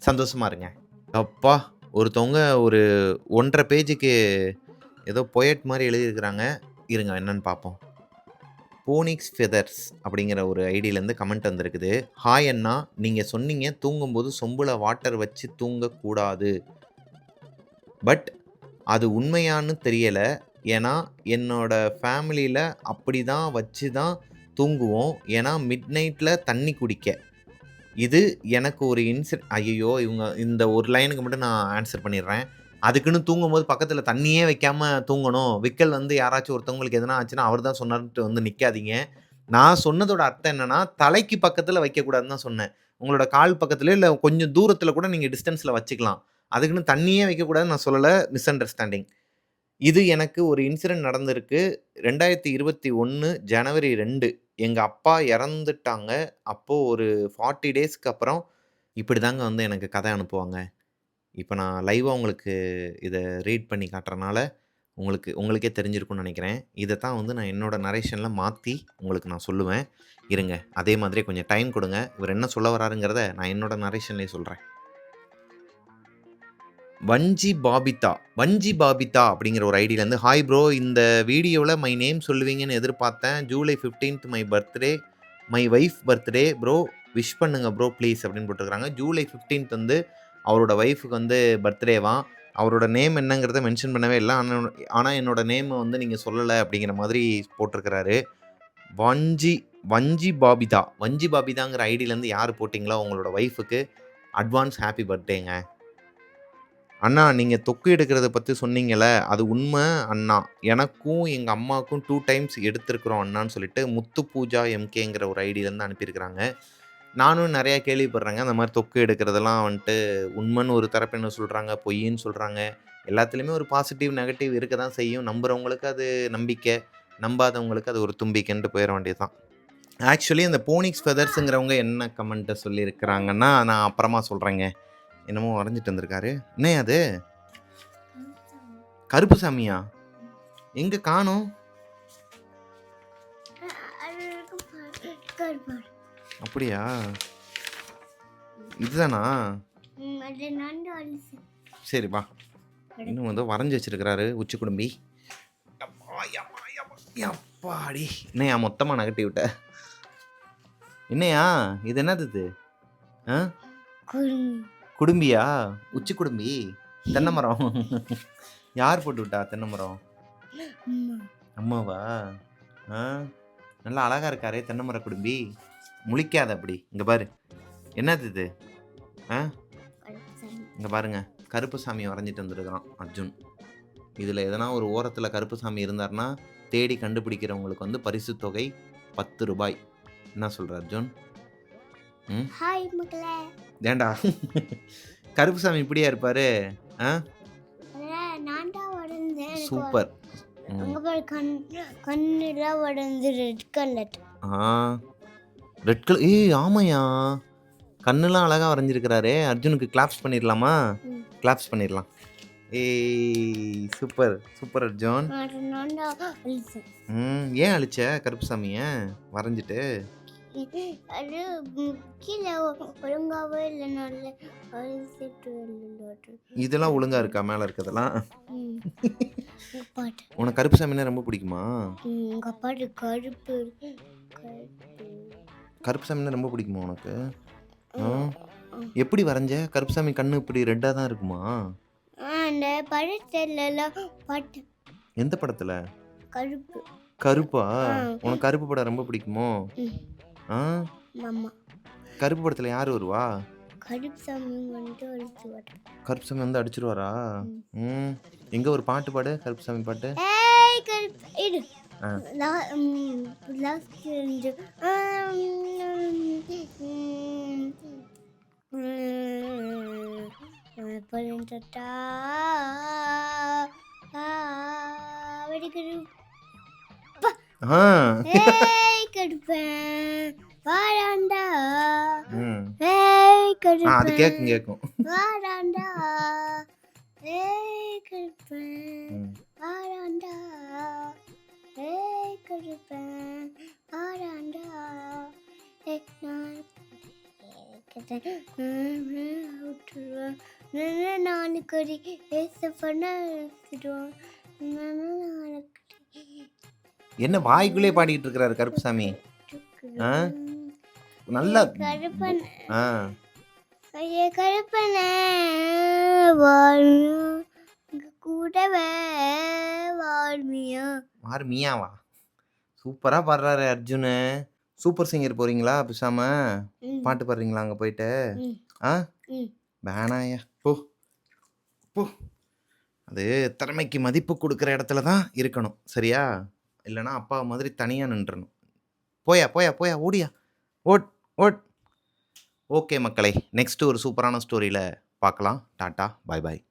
சந்தோஷமா இருங்க. அப்பா, ஒருத்தவங்க ஒரு 1.5 பேஜுக்கு ஏதோ பொயட் மாதிரி எழுதியிருக்கிறாங்க. இருங்க என்னன்னு பார்ப்போம். போனிக்ஸ் ஃபெதர்ஸ் அப்படிங்கிற ஒரு ஐடியிலேருந்து கமெண்ட் வந்திருக்குது. ஹாய் அண்ணா, நீங்கள் சொன்னீங்க தூங்கும்போது சொம்பில் வாட்டர் வச்சு தூங்கக்கூடாது, பட் அது உண்மையான்னு தெரியல. ஏன்னா, என்னோட ஃபேமிலியில அப்படி தான் வச்சு தான் தூங்குவோம். ஏன்னா, மிட் நைட்ல தண்ணி குடிக்க. இது எனக்கு ஒரு ஐயய்யோ! இவங்க இந்த ஒரு லைனுக்கு மட்டும் நான் ஆன்ஸர் பண்ணிடுறேன். அதுக்குன்னு தூங்கும்போது பக்கத்தில தண்ணியே வைக்காம தூங்கணும். விக்கல் வந்து யாராச்சும் ஒருத்தவங்களுக்கு எதனா ஆச்சுன்னா, அவர் தான் சொன்னாருன்ட்டு வந்து நிக்காதீங்க. நான் சொன்னதோட அர்த்தம் என்னன்னா, தலைக்கு பக்கத்தில வைக்கக்கூடாதுன்னு தான் சொன்னேன். உங்களோட கால் பக்கத்திலயோ, இல்ல கொஞ்சம் தூரத்தில கூட நீங்க டிஸ்டன்ஸ்ல வச்சுக்கலாம். அதுக்குன்னு தண்ணியே வைக்கக்கூடாதுன்னு நான் சொல்லல. Miss understanding. இது எனக்கு ஒரு இன்சிடென்ட் நடந்திருக்கு. 2021 ஜனவரி 2 எங்க அப்பா இறந்துட்டாங்க. அப்போ ஒரு 40 டேஸ்க்கு அப்புறம் இப்படிதாங்க வந்து எனக்கு கதை அனுப்புவாங்க. இப்ப நான் லைவா உங்களுக்கு இத ரீட் பண்ணி காட்டுறனால, உங்களுக்கே தெரிஞ்சிருக்கும்னு நெனைக்கிறேன். இதத்தான் வந்து நான் என்னோட நரேஷன்ல மாத்தி உங்களுக்கு நான் சொல்லுவேன். இருங்க, அதே மாதிரியே கொஞ்சம் டைம் குடுங்க. இவரு என்ன சொல்ல வராருங்கிறத நான் என்னோட நரேஷன்லயே சொல்றேன். வஞ்சி பாபிதா அப்படிங்கிற ஒரு ஐடியிலேருந்து, ஹாய் ப்ரோ, இந்த வீடியோவில் மை நேம் சொல்லுவீங்கன்னு எதிர்பார்த்தேன். July 15th my birthday, my wife birthday bro, wish பண்ணுங்க ப்ரோ ப்ளீஸ் அப்படின்னு போட்டிருக்காங்க. ஜூலை 15th வந்து அவரோட ஒய்ஃபுக்கு வந்து பர்த்டேவாம். அவரோட நேம் என்னங்கிறத மென்ஷன் பண்ணவே இல்லை. ஆனால் என்னோட நேமை வந்து நீங்கள் சொல்லலை அப்படிங்கிற மாதிரி போட்டிருக்கிறாரு. வஞ்சி வஞ்சி பாபிதாங்கிற ஐடியிலேருந்து யார் போட்டிங்களோ அவங்களோட ஒய்ஃபுக்கு அட்வான்ஸ் ஹாப்பி பர்த்டேங்க. அண்ணா, நீங்க தொக்கு எடுக்கிறத பத்தி சொன்னீங்கல்ல, அது உண்ம அண்ணா. எனக்கும் எங்க அம்மாவுக்கும் 2 டைம்ஸ் எடுத்திருக்கிறோம் அண்ணான்னு சொல்லிட்டு, முத்து பூஜா எம்கேங்கிற ஒரு ஐடியிலேருந்து அனுப்பியிருக்கிறாங்க. நானும் நெறைய கேள்விப்படுறேங்க. அந்த மாரி தொக்கு எடுக்கிறதெல்லாம் வந்துட்டு உண்மைன்னு ஒரு தரப்பு என்ன சொல்றாங்க, பொய்ன்னு சொல்றாங்க. எல்லாத்துலயுமே ஒரு பாசிட்டிவ், நெகட்டிவ் இருக்க தான் செய்யும். நம்புறவங்களுக்கு அது நம்பிக்கை, நம்பாதவங்களுக்கு அது ஒரு தும்பிக்கைன்ட்டு போயிற வேண்டியது தான். ஆக்சுவலி அந்த போனிக்ஸ் ஃபெதர்ஸுங்கிறவங்க என்ன கமெண்ட்ட சொல்லியிருக்கிறாங்கன்னா, நான் அப்புறமா சொல்றேங்க. என்னமோ வரைஞ்சிட்டு வந்திருக்காரு. என்னய்யா அது? கருப்புசாமியா? எங்க காணோம்? அப்படியா? இதுதானா? சரி வா. இன்னும் வந்து வரைஞ்சு வச்சிருக்கிறாரு உச்சி குடும்பி. அப்பாடி! என்னய்யா மொத்தமா நகட்டி விட்ட? என்னய்யா இது என்னது இது? ஆ? குடும்பியா? உச்சி குடும்பி? தென்னை மரம். யார் போட்டு விட்டா தென்னை மரம்? அம்மாவா? ஆ? நல்லா அழகா இருக்காரே தென்னை மர குடும்பி. முழிக்காத அப்படி. இங்க பாரு. என்னது இது? ஆ? இங்க பாருங்க. கருப்புசாமிய வரைஞ்சிட்டு வந்திருக்கிறான் அர்ஜுன். இதுல எதனா ஒரு ஓரத்துல கருப்புசாமி இருந்தாருன்னா, தேடி கண்டுபிடிக்கிறவங்களுக்கு வந்து பரிசு தொகை ₹10. என்ன சொல்ற அர்ஜுன்? ம்? ஹாய் மக்களே. ஏன்டா? கருப்புசாமி இப்படியா இருப்பாரு? ஆ? நான் தான் வரைஞ்சேன். சூப்பர். அங்க பாரு கண்ணுலாம் வரைஞ்சு ரெட் கலர். ஆ. Red colour. ஏய் ஆமாயா. கண்ணுலாம் அழகா வரைஞ்சிருக்கிறாரே. அர்ஜுனுக்கு கிளாப்ஸ் பண்ணிரலாமா? கிளாப்ஸ் பண்ணிரலாம். ஏய் சூப்பர். சூப்பர் அர்ஜுன். நான் தான் அழிச்சேன். ஏன் அழிச்ச கருப்புசாமிய வரைஞ்சிட்டு? அது கீழே ஒழுங்காவே இல்லை, நல்ல அழிச்சிட்டு இல்லை. இதெல்லாம் ஒழுங்கா இருக்கா மேல இருக்கிறதெல்லாம்? பாட்டு உனக்கு கருப்புசாமினா ரொம்ப பிடிக்குமா? உங்க பாட்டு கருப்பு கருப்புசாமினா ரொம்ப பிடிக்குமா உனக்கு? எப்படி வரைஞ்ச? கருப்புசாமி கண்ணு இப்படி ரெட்டா தான் இருக்குமா? அந்த படத்துல பாட்டு. எந்த படத்துல? கருப்பு. கருப்பா? உனக்கு கருப்பு படம் ரொம்ப பிடிக்குமோ? ஆமா. கருப்பு படத்துல யாரு வருவா? கருப்புசாமி வந்து அடிச்சுவாரு. கருப்புசாமி வந்து அடிச்சிருவாரா? எங்க ஒரு பாட்டு பாடு, கருப்புசாமி பாட்டு. ஏய் கருப்பு இரு. லாஸ்ட் வந்து பழந்தட்டா ஏய் கருப்பேன் வாராண்டா. ஏய் கருப்பேன் அது கேக்கும் வாராண்டா. ஏய் கருப்பேன் வாராண்டா. ஏய் கருப்பேன் வாராண்டா. ஏய் நான் நான் கறி ஏச பண்ண என்ன வாய்க்குள்ளே பாடிட்டு இருக்கிறாரு கருப்புசாமி? நல்லா கருப்பன் ஆ கருப்பனே வாழும் கூடவே வாழ்மியா. மாறு மியாவா? சூப்பரா பாடுறாரு அர்ஜுனு. சூப்பர் சிங்கர் போறீங்களா பேசாம? ம், பாட்டு பாடுறீங்களா அங்க போயிட்டு? ம், ஆ? ம். வேணாயா. போ. போ. அது திறமைக்கு மதிப்பு குடுக்குற இடத்துல தான் இருக்கணும். சரியா? இல்லன்னா அப்பா மாதிரி தனியா நின்றணும். போயா, போயா, போயா, ஓடியா. ஓட், ஓட். ஓகே மக்களே. நெக்ஸ்ட் ஒரு சூப்பரான ஸ்டோரியில பார்க்கலாம். டாட்டா. பாய் பாய்.